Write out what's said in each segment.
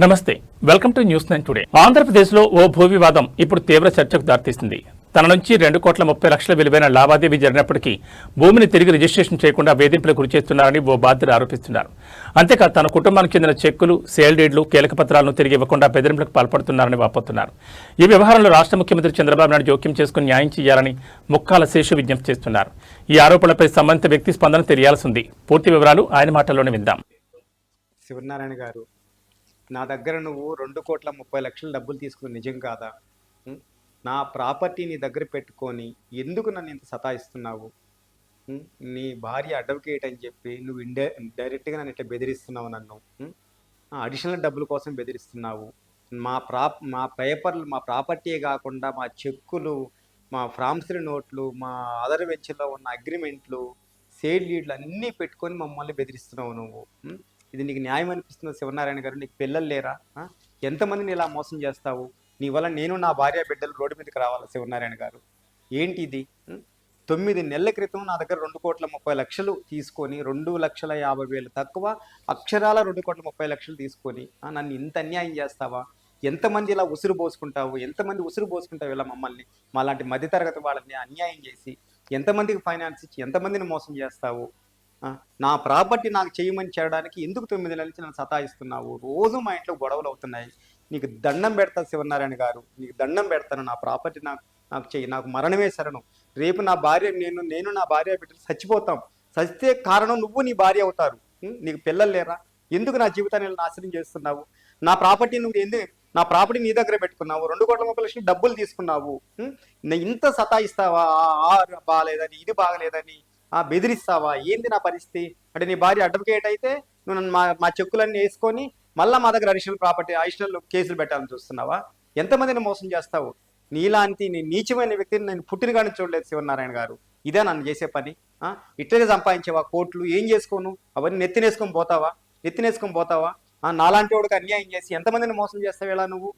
నమస్తే welcome to news 9 today. ఆంధ్రప్రదేశ్లో ఓ భూ వివాదం ఇప్పుడు తీవ్ర చర్చకు దారితీస్తుంది. తన నుంచి 2,30,00,000 విలువైన లావాదేవీ జరిగినప్పటికీ భూమిని తిరిగి రిజిస్ట్రేషన్ చేయకుండా వేధింపులకు గురిచేస్తున్నారని ఓ బాధితుడు ఆరోపిస్తున్నారు. అంతేకాదు తన కుటుంబానికి చెందిన చెక్కులు, సేల్ డీడ్లు, కీలక పత్రాలను తిరిగి ఇవ్వకుండా బెదిరింపులకు పాల్పడుతున్నారని వాపోతున్నారు. ఈ వ్యవహారంలో రాష్ట్ర ముఖ్యమంత్రి చంద్రబాబు నాయుడు జోక్యం చేసుకుని న్యాయం చేయాలని ముక్కాల శేషు విజ్ఞప్తి చేస్తున్నారు. ఈ ఆరోపణలపై సంబంధిత వ్యక్తి స్పందన తెలియాల్సి ఉంది. పూర్తి వివరాలు ఆయన మాటల్లోనే విందాం. శివనారాయణ గారు, నా దగ్గర నువ్వు 2,30,00,000 డబ్బులు తీసుకుని నిజం కాదా? నా ప్రాపర్టీ నీ దగ్గర పెట్టుకొని ఎందుకు నన్ను ఇంత సతాయిస్తున్నావు? నీ భార్య అడ్వకేట్ అని చెప్పి నువ్వు డైరెక్ట్గా నన్ను ఇట్లా బెదిరిస్తున్నావు. నన్ను అడిషనల్ డబ్బుల కోసం బెదిరిస్తున్నావు. మా పేపర్లు, మా ప్రాపర్టీయే కాకుండా మా చెక్కులు, మా ప్రామిసరీ నోట్లు, మా అదర్ వెంచర్లో ఉన్న అగ్రిమెంట్లు, సేల్ డీడ్లు అన్నీ పెట్టుకొని మమ్మల్ని బెదిరిస్తున్నావు నువ్వు. ఇది నీకు న్యాయం అనిపిస్తుంది శివనారాయణ గారు? నీకు పిల్లలు లేరా? ఎంతమందిని ఇలా మోసం చేస్తావు? నీ వల్ల నేను, నా భార్య, బిడ్డలు రోడ్డు మీదకి రావాలి శివనారాయణ గారు. ఏంటి ఇది? 9 నెలల క్రితం నా దగ్గర 2,30,00,000 తీసుకొని 2,50,000 తక్కువ అక్షరాల 2,30,00,000 తీసుకొని నన్ను ఇంత అన్యాయం చేస్తావా? ఎంతమంది ఇలా ఉసురు పోసుకుంటావు? ఎంతమంది ఉసురు పోసుకుంటావు ఇలా మమ్మల్ని, మాలాంటి మధ్యతరగతి వాళ్ళని అన్యాయం చేసి? ఎంతమందికి ఫైనాన్స్ ఇచ్చి ఎంతమందిని మోసం చేస్తావు? నా ప్రాపర్టీ నాకు చేయమని చేయడానికి ఎందుకు 9 నెలల నుంచి నన్ను సతాయిస్తున్నావు? రోజు మా ఇంట్లో గొడవలు అవుతున్నాయి. నీకు దండం పెడతా శివనారాయణ గారు, నీకు దండం పెడతాను. నా ప్రాపర్టీ నాకు చెయ్యి. నాకు మరణమే శరణం. రేపు నా భార్య, నేను నా భార్య బిడ్డలు చచ్చిపోతాం. చచ్చితే కారణం నువ్వు, నీ భార్య అవుతారు. నీకు పిల్లలు లేరా? ఎందుకు నా జీవితాన్ని నాశనం చేస్తున్నావు? నా ప్రాపర్టీ నా ప్రాపర్టీ నీ దగ్గర పెట్టుకున్నావు. 2,30,00,000 డబ్బులు తీసుకున్నావు. ఇంత సతాయిస్తావా? బాగాలేదని, ఇది బాగలేదని బెదిరిస్తావా? ఏంది నా పరిస్థితి? అంటే నీ భార్య అడ్వకేట్ అయితే నువ్వు మా చెక్కులన్నీ వేసుకొని మళ్ళీ మా దగ్గర అడిషనల్ కేసులు పెట్టాలని చూస్తున్నావా? ఎంతమందిని మోసం చేస్తావు? నీలాంటి నీచమైన వ్యక్తిని నేను పుట్టిన కానీ చూడలేదు శివనారాయణ గారు. ఇదే నన్ను చేసే పని? ఇట్లనే సంపాదించేవా కోట్లు? ఏం చేసుకోను? అవన్నీ నెత్తినేసుకొని పోతావా? నాలాంటి వాడికి అన్యాయం చేసి ఎంతమందిని మోసం చేస్తావు ఇలా నువ్వు?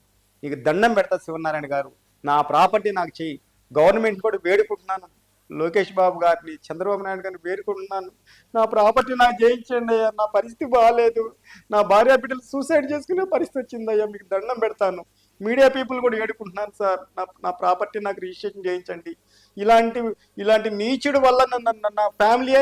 నీకు దండం పెడతా శివనారాయణ గారు. నా ప్రాపర్టీ నాకు చెయ్యి. గవర్నమెంట్ కూడా వేడుకుంటున్నాను, లోకేష్ బాబు గారిని, చంద్రబాబు నాయుడు గారిని వేడుకుంటున్నాను. నా ప్రాపర్టీ నాకు చేయించండి అయ్యా. నా పరిస్థితి బాగాలేదు. నా భార్య బిడ్డలు సూసైడ్ చేసుకునే పరిస్థితి వచ్చిందయ్యా. మీకు దండం పెడతాను. మీడియా పీపుల్ కూడా వేడుకుంటున్నాను సార్, నా ప్రాపర్టీ నాకు రిజిస్ట్రేషన్ చేయించండి. ఇలాంటి నీచుడు వల్ల నా ఫ్యామిలీ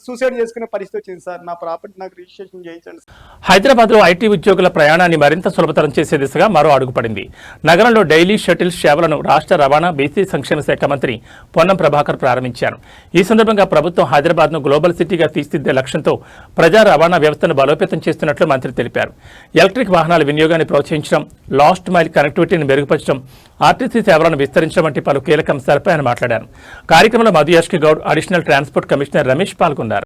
సూసైడ్ చేసుకునే పరిస్థితి వచ్చింది సార్. నా ప్రాపర్టీ నాకు రిజిస్ట్రేషన్ చేయించండి. హైదరాబాద్లో ఐటీ ఉద్యోగుల ప్రయాణాన్ని మరింత సులభతరం చేసే దిశగా మరో అడుగు పడింది. నగరంలో డైలీ షటిల్ సేవలను రాష్ట్ర రవాణా, బీసీ సంక్షేమ శాఖ మంత్రి పొన్నం ప్రభాకర్ ప్రారంభించారు. ఈ సందర్భంగా ప్రభుత్వం హైదరాబాద్ను గ్లోబల్ సిటీగా తీర్చిదిద్దే లక్ష్యంతో ప్రజా రవాణా వ్యవస్థను బలోపేతం చేస్తున్నట్లు మంత్రి తెలిపారు. ఎలక్ట్రిక్ వాహనాల వినియోగాన్ని ప్రోత్సహించడం, లాస్ట్ మైల్ కనెక్టివిటీని మెరుగుపరచడం, ఆర్టీసీ సేవలను విస్తరించడం వంటి పలు కీలక అంశాలపై ఆయన మాట్లాడారు. కార్యక్రమంలో Madhu Yaskhi Goud, additional transport commissioner Ramesh పాల్గొన్నారు.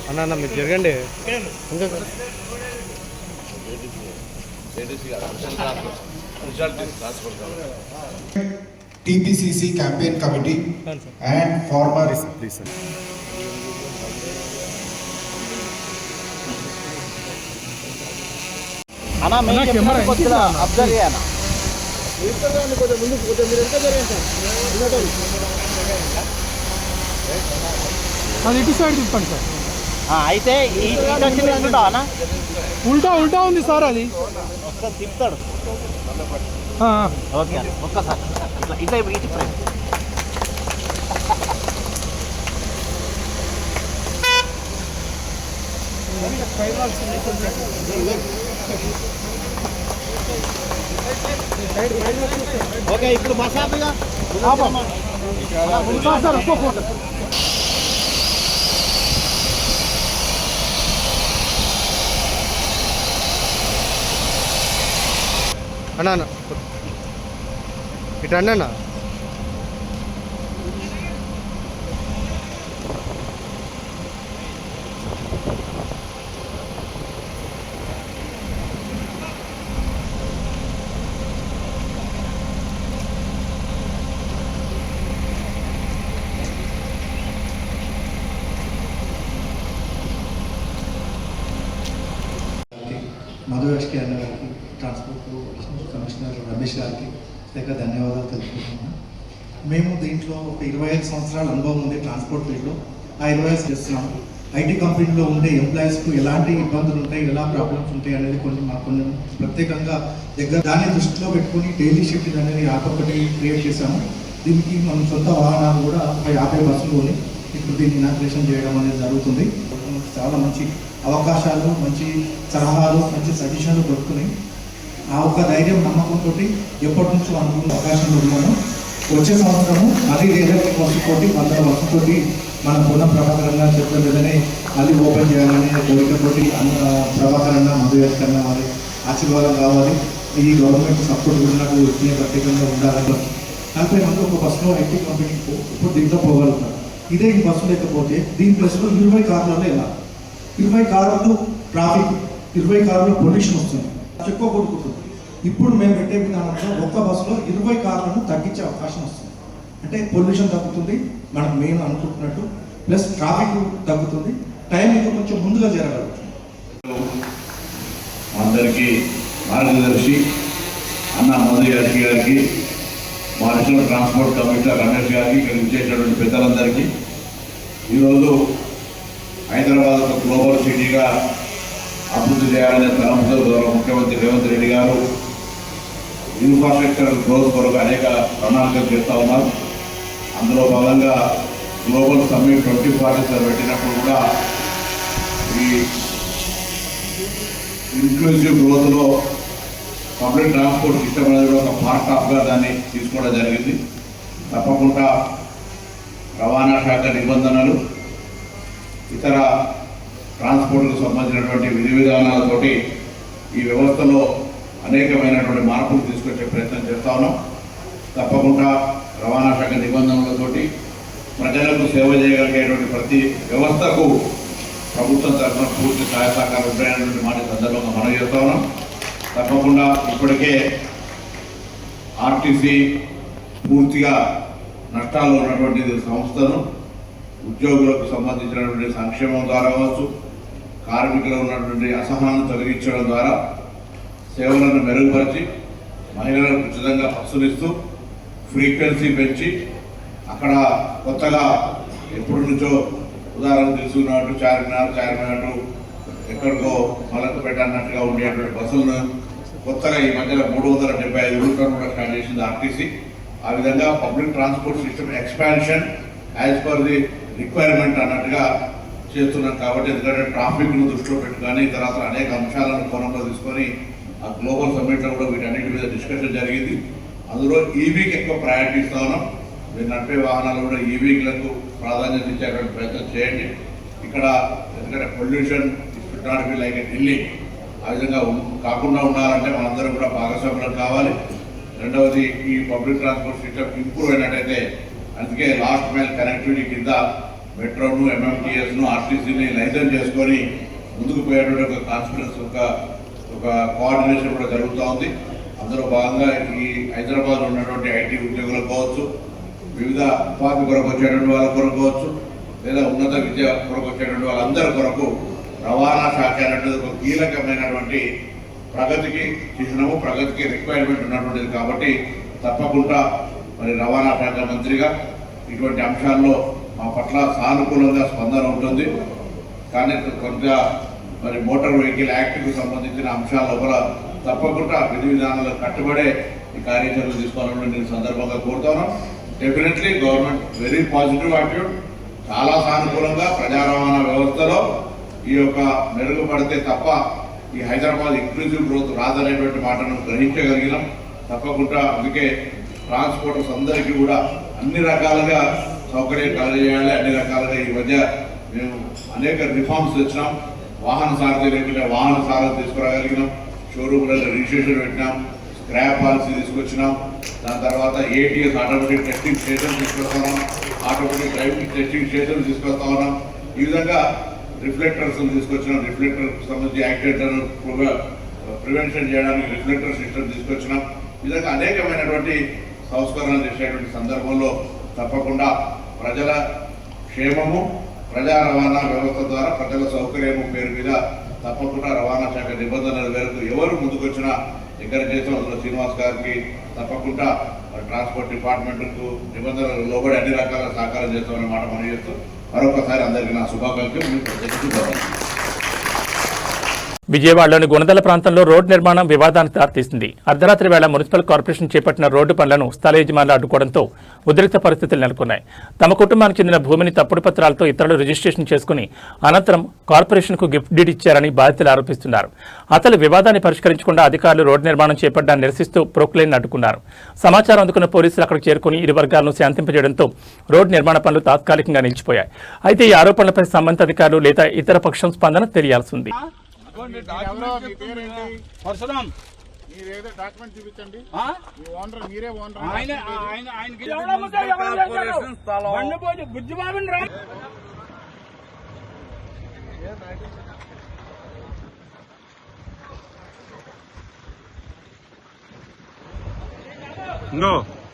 అన్న మీరు జరగండి. TPCC campaign committee and former please sir. అన్న మీ కెమెరా కొద్దిగా అబ్జర్వ్ చేయనా? అది ఇటు సైడ్ తిప్పండి సార్. అయితే ఉల్టా ఉంది సార్. అది తిప్పుతాడు. ఓకే ఒక్కసారి ఇట్లా ఇటు ఫ్రెండ్. ఓకే ఇప్పుడు మా షాప్గా సార్ ఒక్క ఫోటో. అన్న ఇటు రండి అన్న. గారికి ప్రత్యేక ధన్యవాదాలు తెలుపుతున్నాను. మేము దీంట్లో ఒక 25 సంవత్సరాల అనుభవం ఉంది ట్రాన్స్పోర్ట్ ఫీల్డ్లో. ఆ 25 చేస్తున్నాము. ఐటీ కంపెనీలో ఉండే ఎంప్లాయీస్కు ఎలాంటి ఇబ్బందులు ఉంటాయి, ఎలా ప్రాబ్లమ్స్ ఉంటాయి అనేది కొన్ని ప్రత్యేకంగా దాన్ని దృష్టిలో పెట్టుకుని డైలీ షెడ్యూల్ అనేది యాప్ ఒకటి క్రియేట్ చేశాము. దీనికి మనం సొంత వాహనాలు కూడా ఒక 50 బస్సులు కొని ఇప్పుడు దీన్ని ఇనాగ్రేషన్ చేయడం అనేది జరుగుతుంది. చాలా మంచి అవకాశాలు, మంచి సలహాలు, మంచి సజెషన్లు దొరుకుతున్నాయి. ఆ ఒక ధైర్యం, నమ్మకంతో ఎప్పటి నుంచో అనుకున్న అవకాశంలో ఉన్నాము. వచ్చే సంవత్సరము అది ఎలక్ట్రిక్ బస్సుతోటి 100 బస్సుతోటి మన పునః ప్రభాకరణ చెప్పిన విధంగా మళ్ళీ ఓపెన్ చేయాలనే కోరికతోటి ప్రభాకరణ మధువేత్కరణ వారి ఆశీర్వాదం కావాలి. ఈ గవర్నమెంట్ సపోర్ట్ కూడా నాకు వచ్చిన ప్రత్యేకంగా ఉండాలని 40 మంది ఒక బస్సులో ఐటీ కంపెనీకి ఇప్పుడు దీంట్లో పోగలుగుతారు. ఇదే ఈ బస్సు లేకపోతే దీని ప్లేస్లో 20 కార్లలో వెళ్ళాలి. 20 కార్లు ట్రాఫిక్, 20 కార్లో పొల్యూషన్ వస్తుంది, ఎక్కువ కొడుకుతుంది. ఇప్పుడు మేము పెట్టే విధానంలో ఒక్క బస్సులో 20 కార్లను తగ్గించే అవకాశం వస్తుంది. అంటే పొల్యూషన్ తగ్గుతుంది, మనకు మెయిన్ అనుకుంటున్నట్టు, ప్లస్ ట్రాఫిక్ తగ్గుతుంది, టైం ఇంకా కొంచెం ముందుగా జరగలుగుతుంది. అందరికీ మార్గదర్శి అన్న మోదీ గారికి, మా నేషనల్ ట్రాన్స్పోర్ట్ కమిషనర్ రమేష్ గారికి, ఇక్కడ ఇచ్చేటటువంటి పెద్దలందరికీ, ఈరోజు హైదరాబాద్ ఒక గ్లోబల్ సిటీగా అభివృద్ధి చేయాలనే తలంపుతో గౌరవ ముఖ్యమంత్రి రేవంత్ రెడ్డి గారు ఇన్ఫ్రాస్ట్రక్చర్ గ్రోత్ కొరకు అనేక ప్రణాళికలు చేస్తూ ఉన్నారు. అందులో భాగంగా గ్లోబల్ సమ్మిట్ 2047 పెట్టినప్పుడు కూడా ఈ ఇంక్లూజివ్ గ్రోత్లో పబ్లిక్ ట్రాన్స్పోర్ట్ సిస్టమ్ అనేది కూడా ఒక పార్ట్ ఆఫ్గా దాన్ని తీసుకోవడం జరిగింది. తప్పకుండా రవాణా శాఖ నిబంధనలు, ఇతర ట్రాన్స్పోర్ట్కు సంబంధించినటువంటి విధి విధానాలతోటి ఈ వ్యవస్థలో అనేకమైనటువంటి మార్పులు తీసుకొచ్చే ప్రయత్నం చేస్తా ఉన్నాం. తప్పకుండా రవాణా శాఖ నిబంధనలతోటి ప్రజలకు సేవ చేయగలిగేటువంటి ప్రతి వ్యవస్థకు ప్రభుత్వం తరఫున పూర్తి సహాయ సహకారం ఉంటాయనేటువంటి మాట సందర్భంగా మనం చేస్తా ఉన్నాం. తప్పకుండా ఇప్పటికే ఆర్టీసీ పూర్తిగా నష్టాల్లో ఉన్నటువంటి సంస్థను ఉద్యోగులకు సంబంధించినటువంటి సంక్షేమం ద్వారా కావచ్చు, కార్మికులు ఉన్నటువంటి అసహనాన్ని తొలగించడం ద్వారా సేవలను మెరుగుపరిచి మహిళలకు ఉచితంగా బస్సులు ఇస్తూ ఫ్రీక్వెన్సీ పెంచి అక్కడ కొత్తగా ఎప్పటి నుంచో ఉదాహరణ తీసుకున్నట్టు చార్మినార్ ఎక్కడికో మలకు పెట్టన్నట్టుగా ఉండేటువంటి బస్సులను కొత్తగా ఈ మధ్యలో 375 రూట్లను కూడా స్టార్ట్ చేసింది ఆర్టీసీ. ఆ విధంగా public transport system expansion as per the requirement అన్నట్టుగా చేస్తున్నాం. కాబట్టి ఎందుకంటే ట్రాఫిక్ను దృష్టిలో పెట్టుకొని తర్వాత అనేక అంశాలను కోణంలో తీసుకొని ఆ గ్లోబల్ సమ్మిట్లో కూడా వీటన్నిటి మీద డిస్కషన్ జరిగింది. అందులో ఈవీకి ఎక్కువ ప్రయారిటీ ఇస్తా ఉన్నాం. మీరు నడిపే వాహనాలు కూడా ఈవీలకు ప్రాధాన్యత ఇచ్చేటువంటి ప్రయత్నం చేయండి. ఇక్కడ ఎందుకంటే pollution should not be like Delhi, ఆ విధంగా కాకుండా ఉండాలంటే మనందరం కూడా భాగస్వామ్యం కావాలి. రెండవది ఈ పబ్లిక్ ట్రాన్స్పోర్ట్ సిస్టమ్ ఇంప్రూవ్ అయినట్టయితే, అందుకే లాస్ట్ మైల్ కనెక్టివిటీ కింద మెట్రోను, ఎంఎంటీఎస్ను, ఆర్టీసీని లైసెన్స్ చేసుకొని ముందుకు పోయేటువంటి ఒక కాన్ఫిడెన్స్, ఒక కోఆర్డినేషన్ కూడా జరుగుతూ ఉంది. అందులో భాగంగా ఈ హైదరాబాద్లో ఉన్నటువంటి ఐటీ ఉద్యోగులకు కావచ్చు, వివిధ ఉపాధి కొరకు వచ్చేటువంటి వాళ్ళ కొరకు కావచ్చు, లేదా ఉన్నత విద్య కొరకు వచ్చేటువంటి వాళ్ళందరి కొరకు రవాణా శాఖ అనేటువంటి ఒక కీలకమైనటువంటి ప్రగతికి చిహ్నము, ప్రగతికి రిక్వైర్మెంట్ ఉన్నటువంటిది. కాబట్టి తప్పకుండా మరి రవాణా శాఖ మంత్రిగా ఇటువంటి అంశాల్లో మా పట్ల సానుకూలంగా స్పందన ఉంటుంది. కానీ కొంత మరి మోటార్ వెహికల్ యాక్ట్కి సంబంధించిన అంశాల లోపల తప్పకుండా విధి విధానాలకు కట్టుబడే ఈ కార్యాచరణలు తీసుకోవాలని నేను సందర్భంగా కోరుతాను. Definitely government very positive attitude, చాలా సానుకూలంగా ప్రజా రవాణా వ్యవస్థలో ఈ యొక్క మెరుగుపడితే తప్ప ఈ హైదరాబాద్ ఇంక్లూజివ్ గ్రోత్ రాదనేటువంటి మాటను గ్రహించగలిగినాం. తప్పకుండా అందుకే ట్రాన్స్పోర్టర్స్ అందరికీ కూడా అన్ని రకాలుగా సౌకర్యం కలగజేయాలి. అన్ని రకాలుగా ఈ మధ్య మేము అనేక రిఫార్మ్స్ తెచ్చినాం. వాహన సారథి లేకుండా వాహన సారథి తీసుకురాగలిగినాం. షోరూమ్లలో రిజిస్ట్రేషన్ పెట్టినాం. స్క్రాప్ పాలసీ తీసుకొచ్చినాం. దాని తర్వాత ఏటీఎస్ ఆటోమేటిక్ టెస్టింగ్ స్టేషన్ తీసుకొస్తా ఉన్నాం. ఆటోమేటిక్ డ్రైవింగ్ టెస్టింగ్ స్టేషన్ తీసుకొస్తా ఉన్నాం. ఈ విధంగా రిఫ్లెక్టర్స్ తీసుకొచ్చినాం. రిఫ్లెక్టర్కి సంబంధించి యాక్సిడెంట్లను ప్రివెన్షన్ చేయడానికి రిఫ్లెక్టర్ సిస్టమ్ తీసుకొచ్చినాం. ఈ విధంగా అనేకమైనటువంటి సంస్కరణలు చేసేటువంటి సందర్భంలో తప్పకుండా ప్రజల క్షేమము, ప్రజా రవాణా వ్యవస్థ ద్వారా ప్రజల సౌకర్యము పేరు మీద తప్పకుండా రవాణా శాఖ నిబంధనల మేరకు ఎవరు ముందుకొచ్చినా ఎంకరేజ్ చేస్తాం. అందులో శ్రీనివాస్ గారికి తప్పకుండా ట్రాన్స్పోర్ట్ డిపార్ట్మెంట్కు నిబంధనలు లోబడి అన్ని రకాల సహకారం చేస్తామనే మాట మనం చేస్తూ మరొకసారి అందరికీ నా శుభాకాంక్షలు. విజయవాడలోని గుణదల ప్రాంతంలో రోడ్డు నిర్మాణం వివాదానికి దారితీసింది. అర్ధరాత్రి వేళ మున్సిపల్ కార్పొరేషన్ చేపట్టిన రోడ్డు పనులను స్థల యజమానులు అడ్డుకోవడంతో ఉద్రిక్త పరిస్థితులు నెలకొన్నాయి. తమ కుటుంబానికి చెందిన భూమిని తప్పుడు పత్రాలతో ఇతరులు రిజిస్ట్రేషన్ చేసుకుని అనంతరం కార్పొరేషన్కు గిఫ్ట్ డీడ్ ఇచ్చారని బాధితులు ఆరోపిస్తున్నారు. అసలు వివాదాన్ని పరిష్కరించకుండా అధికారులు రోడ్డు నిర్మాణం చేపట్టడాన్ని నిరసిస్తూ ప్రొక్లైన్ అడ్డుకున్నారు. సమాచారం అందుకున్న పోలీసులు అక్కడికి చేరుకుని ఇరు వర్గాలను శాంతింపజేయడంతో రోడ్డు నిర్మాణ పనులు తాత్కాలికంగా నిలిచిపోయాయి. అయితే ఈ ఆరోపణలపై సంబంధిత అధికారులు లేదా ఇతర పక్షం స్పందన తెలియాల్సి ఉంది.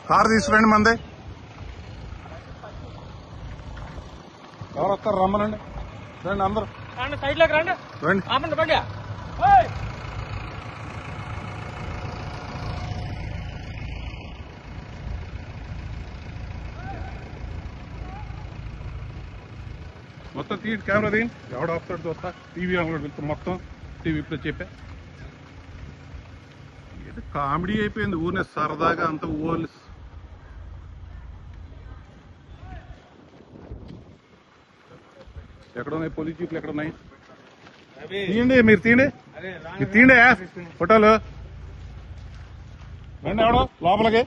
కారు తీసుకురండి మందే. ఎవరు వస్తారు రమ్మనండి. రండి అందరూ రండి. మొత్తం తీయండి, కెమెరా తీయండి. ఎవడు ఆపుతాడు చూస్తా. టీవీ వెళ్తా మొత్తం టీవీ ఇప్పుడు చెప్పా. ఇది కామెడీ అయిపోయింది. ఊరినే సరదాగా అంత ఊరి ఎక్కడ ఉన్నాయి పోలీస్ జీపులు? ఎక్కడ ఉన్నాయి? తీయండి, మీరు తీయండి, మీరు తీయండి ఫోటోలు. రండి ఎవడో లోపలికి.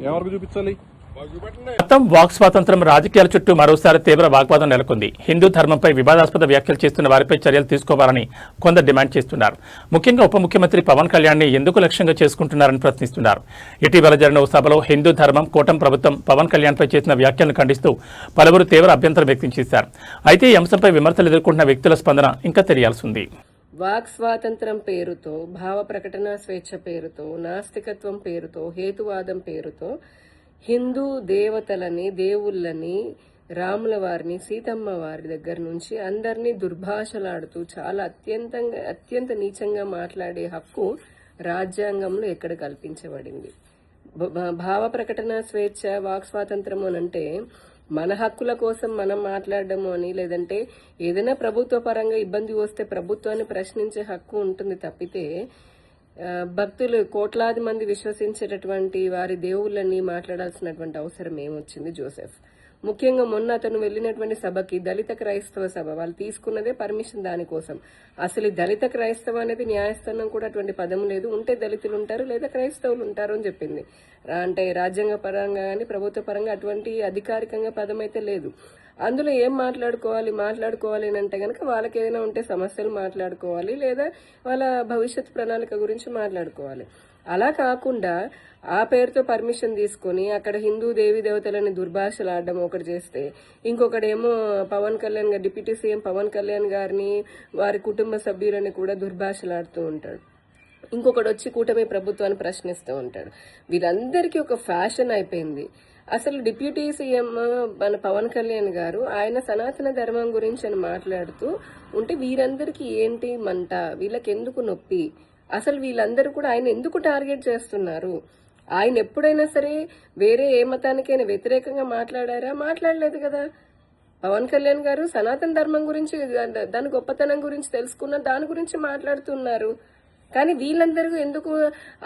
ఎవరికి చూపించాలి? మొత్తం వాక్ స్వాతంత్రం రాజకీయాల చుట్టూ మరోసారి తీవ్ర వాగ్వాదం నెలకొంది. హిందూ ధర్మంపై వివాదాస్పద వ్యాఖ్యలు చేస్తున్న వారిపై చర్యలు తీసుకోవాలని కొందరు డిమాండ్ చేస్తున్నారు. ముఖ్యంగా ఉప ముఖ్యమంత్రి పవన్ కళ్యాణ్ ని ఎందుకు లక్ష్యంగా చేసుకుంటున్నారని ప్రశ్నిస్తున్నారు. ఇటీవల జరిగిన ఓ సభలో హిందూ ధర్మం, కూటమి ప్రభుత్వం పవన్ కళ్యాణ్ పై చేసిన వ్యాఖ్యలను ఖండిస్తూ పలువురు తీవ్ర అభ్యంతరం వ్యక్తం చేశారు. అయితే ఈ అంశంపై విమర్శలు ఎదుర్కొంటున్న వ్యక్తుల స్పందన ఇంకా తెలియాల్సి ఉంది. వాక్ స్వాతంత్రం పేరుతో, భావ ప్రకటన స్వేచ్ఛ పేరుతో, నాస్తికత్వం పేరుతో, హేతువాదం పేరుతో హిందూ దేవతలని, దేవుళ్ళని, రాముల వారిని, సీతమ్మ వారి దగ్గర నుంచి అందరినీ దుర్భాషలాడుతూ చాలా అత్యంత నీచంగా మాట్లాడే హక్కు రాజ్యాంగంలో ఎక్కడ కల్పించబడింది? భావ ప్రకటన స్వేచ్ఛ, వాక్ స్వాతంత్రం అనంటే మన హక్కుల కోసం మనం మాట్లాడడము అని, లేదంటే ఏదైనా ప్రభుత్వ పరంగా ఇబ్బంది వస్తే ప్రభుత్వాన్ని ప్రశ్నించే హక్కు ఉంటుంది తప్పితే భక్తులు కోట్లాది మంది విశ్వసించేటటువంటి వారి దేవుళ్ళని మాట్లాడాల్సినటువంటి అవసరం ఏమొచ్చింది జోసెఫ్? ముఖ్యంగా మొన్న అతను వెళ్లినటువంటి సభకి దళిత క్రైస్తవ సభ, వాళ్ళు తీసుకున్నదే పర్మిషన్ దానికోసం. అసలు ఈ దళిత క్రైస్తవ అనేది న్యాయస్థానం కూడా అటువంటి పదం లేదు. ఉంటే దళితులు ఉంటారు లేదా క్రైస్తవులు ఉంటారు అని చెప్పింది. అంటే రాజ్యాంగ పరంగా కానీ ప్రభుత్వ పరంగా అటువంటి అధికారికంగా పదం అయితే లేదు. అందులో ఏం మాట్లాడుకోవాలి అని అంటే కనుక వాళ్ళకి ఏదైనా ఉంటే సమస్యలు మాట్లాడుకోవాలి, లేదా వాళ్ళ భవిష్యత్ ప్రణాళిక గురించి మాట్లాడుకోవాలి. అలా కాకుండా ఆ పేరుతో పర్మిషన్ తీసుకుని అక్కడ హిందూ దేవి దేవతలని దుర్భాషలాడడం ఒకటి చేస్తే, ఇంకొకడేమో పవన్ కళ్యాణ్ గారు, డిప్యూటీ సీఎం పవన్ కళ్యాణ్ గారిని, వారి కుటుంబ సభ్యులని కూడా దుర్భాషలాడుతూ ఉంటాడు. ఇంకొకటి వచ్చి కూటమి ప్రభుత్వాన్ని ప్రశ్నిస్తూ ఉంటాడు. వీరందరికీ ఒక ఫ్యాషన్ అయిపోయింది. అసలు డిప్యూటీ సీఎం మన పవన్ కళ్యాణ్ గారు ఆయన సనాతన ధర్మం గురించి అని మాట్లాడుతూ ఉంటే వీరందరికీ ఏంటి మంట? వీళ్ళకి ఎందుకు నొప్పి? అసలు వీళ్ళందరూ కూడా ఆయన ఎందుకు టార్గెట్ చేస్తున్నారు? ఆయన ఎప్పుడైనా సరే వేరే ఏ మతానికైనా వ్యతిరేకంగా మాట్లాడారా? మాట్లాడలేదు కదా. పవన్ కళ్యాణ్ గారు సనాతన ధర్మం గురించి, దాని గొప్పతనం గురించి తెలుసుకున్న దాని గురించి మాట్లాడుతున్నారు. కానీ వీళ్ళందరూ ఎందుకు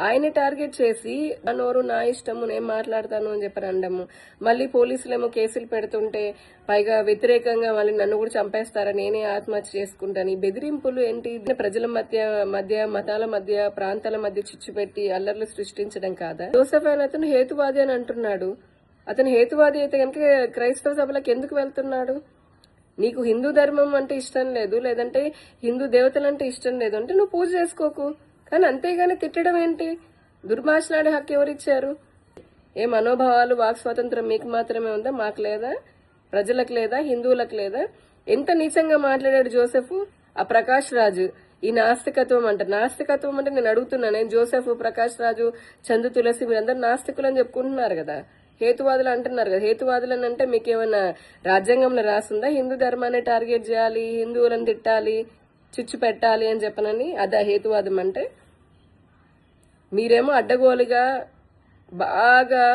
ఆయన టార్గెట్ చేసి నోరు నా ఇష్టము, నేను మాట్లాడతాను అని చెప్పి అనడము, మళ్ళీ పోలీసులేమో కేసులు పెడుతుంటే పైగా వ్యతిరేకంగా మళ్ళీ నన్ను కూడా చంపేస్తారా, నేనే ఆత్మహత్య చేసుకుంటాను, ఈ బెదిరింపులు ఏంటి? ప్రజల మధ్య మతాల మధ్య, ప్రాంతాల మధ్య చిచ్చు పెట్టి అల్లర్లు సృష్టించడం కాదా? జోసెఫ్ అయిన అతను హేతువాది అని అంటున్నాడు. అతను హేతువాది అయితే కనుక క్రైస్తవ సభలకు ఎందుకు వెళ్తున్నాడు? నీకు హిందూ ధర్మం అంటే ఇష్టం లేదు, లేదంటే హిందూ దేవతలంటే ఇష్టం లేదు అంటే నువ్వు పూజ చేసుకోకు. కానీ అంతేగాని తిట్టడం ఏంటి? దుర్భాషలాడే హక్కు ఎవరిచ్చారు? ఏ మనోభావాలు, వాక్ స్వాతంత్రం మీకు మాత్రమే ఉందా? మాకు లేదా? ప్రజలకు లేదా? హిందువులకు లేదా? ఎంత నీచంగా మాట్లాడాడు జోసెఫ్. ఆ ప్రకాష్ రాజు ఈ నాస్తికత్వం అంటే నేను అడుగుతున్నా, నేను జోసెఫ్, ప్రకాష్ రాజు, చందు తులసి మీరందరూ నాస్తికులు అని చెప్పుకుంటున్నారు కదా. హేతువాదులు అంటున్నారు కదా, హేతువాదులు అని అంటే మీకు ఏమైనా రాజ్యాంగంలో రాసిందా హిందూ ధర్మాన్ని టార్గెట్ చేయాలి, హిందువులను తిట్టాలి, చిచ్చు పెట్టాలి అని చెప్పనని? అదా హేతువాదం అంటే? మీరేమో అడ్డగోలుగా బాగా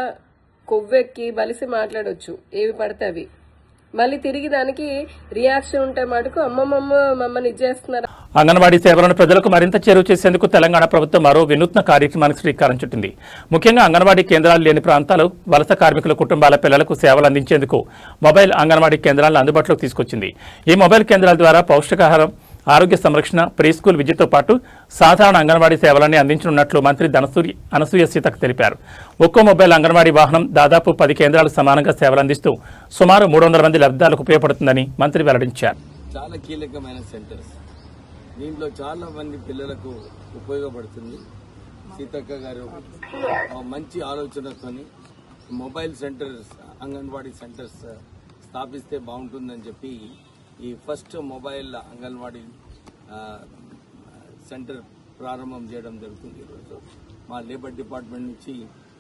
కొవ్వెక్కి బలిసి మాట్లాడొచ్చు ఏవి పడితే అవి, మళ్ళీ తిరిగి దానికి రియాక్షన్ ఉంటే మటుకు అమ్మమ్మమ్మ మమ్మల్ని ఇచ్చేస్తున్నారు. అంగన్వాడీ సేవలను ప్రజలకు మరింత చేరువ చేసేందుకు తెలంగాణ ప్రభుత్వం మరో వినూత్న కార్యక్రమానికి శ్రీకారం చుట్టింది. ముఖ్యంగా అంగన్వాడీ కేంద్రాలు లేని ప్రాంతాలు, వలస కార్మికుల కుటుంబాల పిల్లలకు సేవలు అందించేందుకు మొబైల్ అంగన్వాడీ కేంద్రాలను అందుబాటులోకి తీసుకొచ్చింది. ఈ మొబైల్ కేంద్రాల ద్వారా పౌష్టికాహారం, ఆరోగ్య సంరక్షణ, ప్రీ స్కూల్ విద్యతో పాటు సాధారణ అంగన్వాడీ సేవలన్నీ అందించనున్నట్లు మంత్రి అనసూయ సీతకు తెలిపారు. ఒక్కో మొబైల్ అంగన్వాడీ వాహనం దాదాపు 10 కేంద్రాలకు సమానంగా సేవలందిస్తూ సుమారు 300 మంది లబ్ధిదారులకు ఉపయోగపడుతుందని మంత్రి వెల్లడించారు. చాలా కీలకమైన సెంటర్స్, దీంట్లో చాలా మంది పిల్లలకు ఉపయోగపడుతుంది. సీతక్క గారు మంచి ఆలోచనతోని మొబైల్ సెంటర్స్, అంగన్వాడీ సెంటర్స్ స్థాపిస్తే బాగుంటుందని చెప్పి ఈ ఫస్ట్ మొబైల్ అంగన్వాడీ సెంటర్ ప్రారంభం చేయడం జరుగుతుంది ఈరోజు మా లేబర్ డిపార్ట్మెంట్ నుంచి.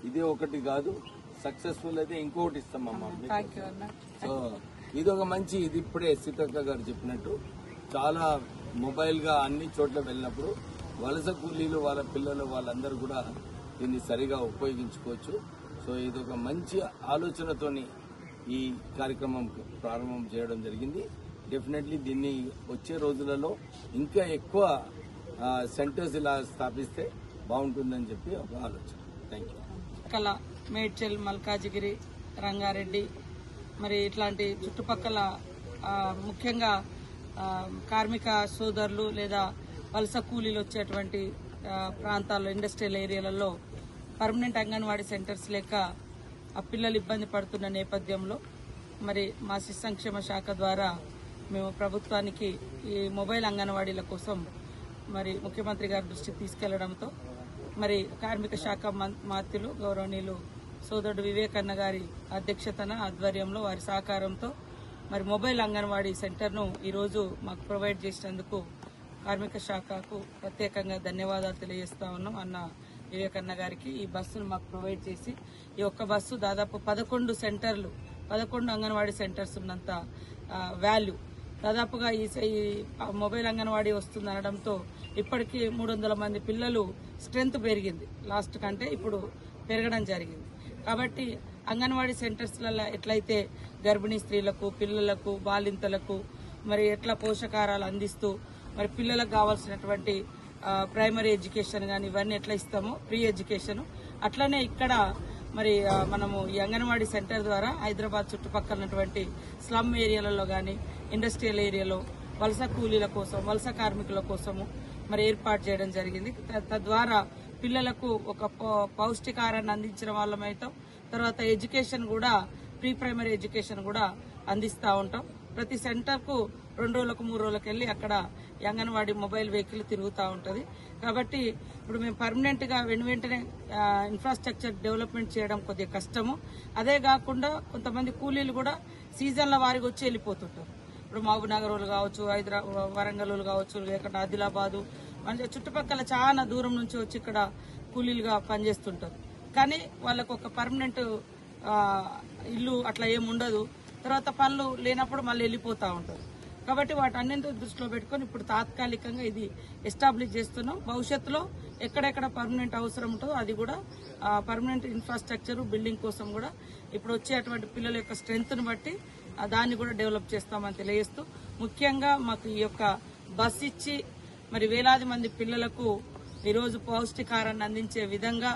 ఇదే ఒకటి కాదు, సక్సెస్ఫుల్ అయితే ఇంకొకటి ఇస్తామమ్మా. సో ఇది ఒక మంచి, ఇది ఇప్పుడే సీతక్క గారు చెప్పినట్టు చాలా మొబైల్గా అన్ని చోట్ల వెళ్ళినప్పుడు వలస కూలీలు, వాళ్ళ పిల్లలు, వాళ్ళందరూ కూడా దీన్ని సరిగా ఉపయోగించుకోవచ్చు. సో ఇది ఒక మంచి ఆలోచనతోని ఈ కార్యక్రమం ప్రారంభం చేయడం జరిగింది. డెఫినెట్లీ దీన్ని వచ్చే రోజులలో ఇంకా ఎక్కువ సెంటర్స్ ఇలా స్థాపిస్తే బాగుంటుందని చెప్పి ఒక ఆలోచన. Thank you. కళ, మేడ్చల్, మల్కాజిగిరి, రంగారెడ్డి, మరి ఇట్లాంటి చుట్టుపక్కల ముఖ్యంగా కార్మిక సోదరులు లేదా వలస కూలీలు వచ్చేటువంటి ప్రాంతాల్లో, ఇండస్ట్రియల్ ఏరియాలలో పర్మనెంట్ అంగన్వాడీ సెంటర్స్ లేక ఆ పిల్లలు ఇబ్బంది పడుతున్న నేపథ్యంలో మరి మా శిశు సంక్షేమ శాఖ ద్వారా మేము ప్రభుత్వానికి ఈ మొబైల్ అంగన్వాడీల కోసం మరి ముఖ్యమంత్రి గారి దృష్టికి తీసుకెళ్లడంతో మరి కార్మిక శాఖ మంత్రులు గౌరవనీయులు సోదరుడు వివేకన్న గారి అధ్యక్షతన, ఆధ్వర్యంలో, వారి సహకారంతో మరి మొబైల్ అంగన్వాడీ సెంటర్ను ఈరోజు మాకు ప్రొవైడ్ చేసినందుకు కార్మిక శాఖకు ప్రత్యేకంగా ధన్యవాదాలు తెలియజేస్తా ఉన్నాం. అన్న వివేకన్న గారికి ఈ బస్సును మాకు ప్రొవైడ్ చేసి, ఈ ఒక్క బస్సు దాదాపు 11 అంగన్వాడీ సెంటర్స్ ఉన్నంత వాల్యూ, దాదాపుగా ఈ మొబైల్ అంగన్వాడీ వస్తుంది అనడంతో ఇప్పటికీ 300 మంది పిల్లలు స్ట్రెంత్ పెరిగింది. లాస్ట్ కంటే ఇప్పుడు పెరగడం జరిగింది. కాబట్టి అంగన్వాడీ సెంటర్స్లలో ఎట్లయితే గర్భిణీ స్త్రీలకు, పిల్లలకు, బాలింతలకు మరి ఎట్లా పోషకాహారాలు అందిస్తూ మరి పిల్లలకు కావాల్సినటువంటి ప్రైమరీ ఎడ్యుకేషన్ కానీ ఇవన్నీ ఎట్లా ఇస్తామో, ప్రీ ఎడ్యుకేషన్, అట్లనే ఇక్కడ మరి మనము ఈ అంగన్వాడీ సెంటర్ ద్వారా హైదరాబాద్ చుట్టుపక్కల ఉన్నటువంటి స్లమ్ ఏరియాలలో కానీ, ఇండస్ట్రియల్ ఏరియాలో వలస కూలీల కోసం, వలస కార్మికుల కోసము మరి ఏర్పాటు చేయడం జరిగింది. తద్వారా పిల్లలకు ఒక పౌష్టికాహారాన్ని అందించిన వాళ్ళమైతాం. తర్వాత ఎడ్యుకేషన్ కూడా, ప్రీ ప్రైమరీ ఎడ్యుకేషన్ కూడా అందిస్తూ ఉంటాం. ప్రతి సెంటర్కు 2 రోజులకు 3 రోజులకు వెళ్ళి అక్కడ అంగన్వాడీ మొబైల్ వెహికల్ తిరుగుతూ ఉంటుంది. కాబట్టి ఇప్పుడు మేము పర్మనెంట్గా వెంటనే ఇన్ఫ్రాస్ట్రక్చర్ డెవలప్మెంట్ చేయడం కొద్దిగా కష్టము. అదే కాకుండా కొంతమంది కూలీలు కూడా సీజన్ల వారికి వచ్చి వెళ్ళిపోతుంటారు. ఇప్పుడు మహబూబ్ నగర్ కావచ్చు, వరంగల్ కావచ్చు, లేకుండా ఆదిలాబాదు, మన చుట్టుపక్కల చాలా దూరం నుంచి వచ్చి ఇక్కడ కూలీలుగా పనిచేస్తుంటారు. కానీ వాళ్ళకు ఒక పర్మనెంట్ ఇల్లు అట్లా ఏముండదు. తర్వాత పనులు లేనప్పుడు మళ్ళీ వెళ్ళిపోతూ ఉంటారు. కాబట్టి వాటన్నింటినీ దృష్టిలో పెట్టుకొని ఇప్పుడు తాత్కాలికంగా ఇది ఎస్టాబ్లిష్ చేస్తున్నాం. భవిష్యత్తులో ఎక్కడెక్కడ పర్మనెంట్ అవసరం ఉంటుందో అది కూడా పర్మనెంట్ ఇన్ఫ్రాస్ట్రక్చర్ బిల్డింగ్ కోసం కూడా ఇప్పుడు వచ్చేటువంటి పిల్లల యొక్క స్ట్రెంగ్త్ను బట్టి దాన్ని కూడా డెవలప్ చేస్తామని తెలియజేస్తూ, ముఖ్యంగా మాకు ఈ యొక్క బస్ ఇచ్చి మరి వేలాది మంది పిల్లలకు ఈరోజు పౌష్టికాహారాన్ని అందించే విధంగా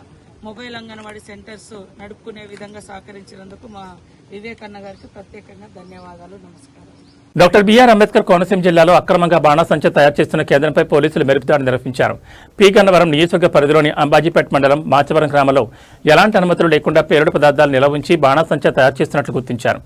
మొబైల్ అంగన్వాడీ సెంటర్స్ నడుపుకునే విధంగా సహకరించినందుకు మా వివేకన్న గారికి ప్రత్యేకంగా ధన్యవాదాలు. నమస్కారం. డాక్టర్ బిఆర్ అంబేద్కర్ కోనసీమ జిల్లాలో అక్రమంగా బాణాసంచా తయారు చేస్తున్న కేంద్రంపై పోలీసులు మెరుపుదాడి నిర్వహించారు. గన్నవరం నియోజకవర్గ పరిధిలోని అంబాజీపేట మండలం మాచవరం గ్రామంలో ఎలాంటి అనుమతులు లేకుండా పేలుడు పదార్థాలు నిల్వ ఉంచి బాణాసంచా తయారు చేస్తున్నట్లు గుర్తించారు.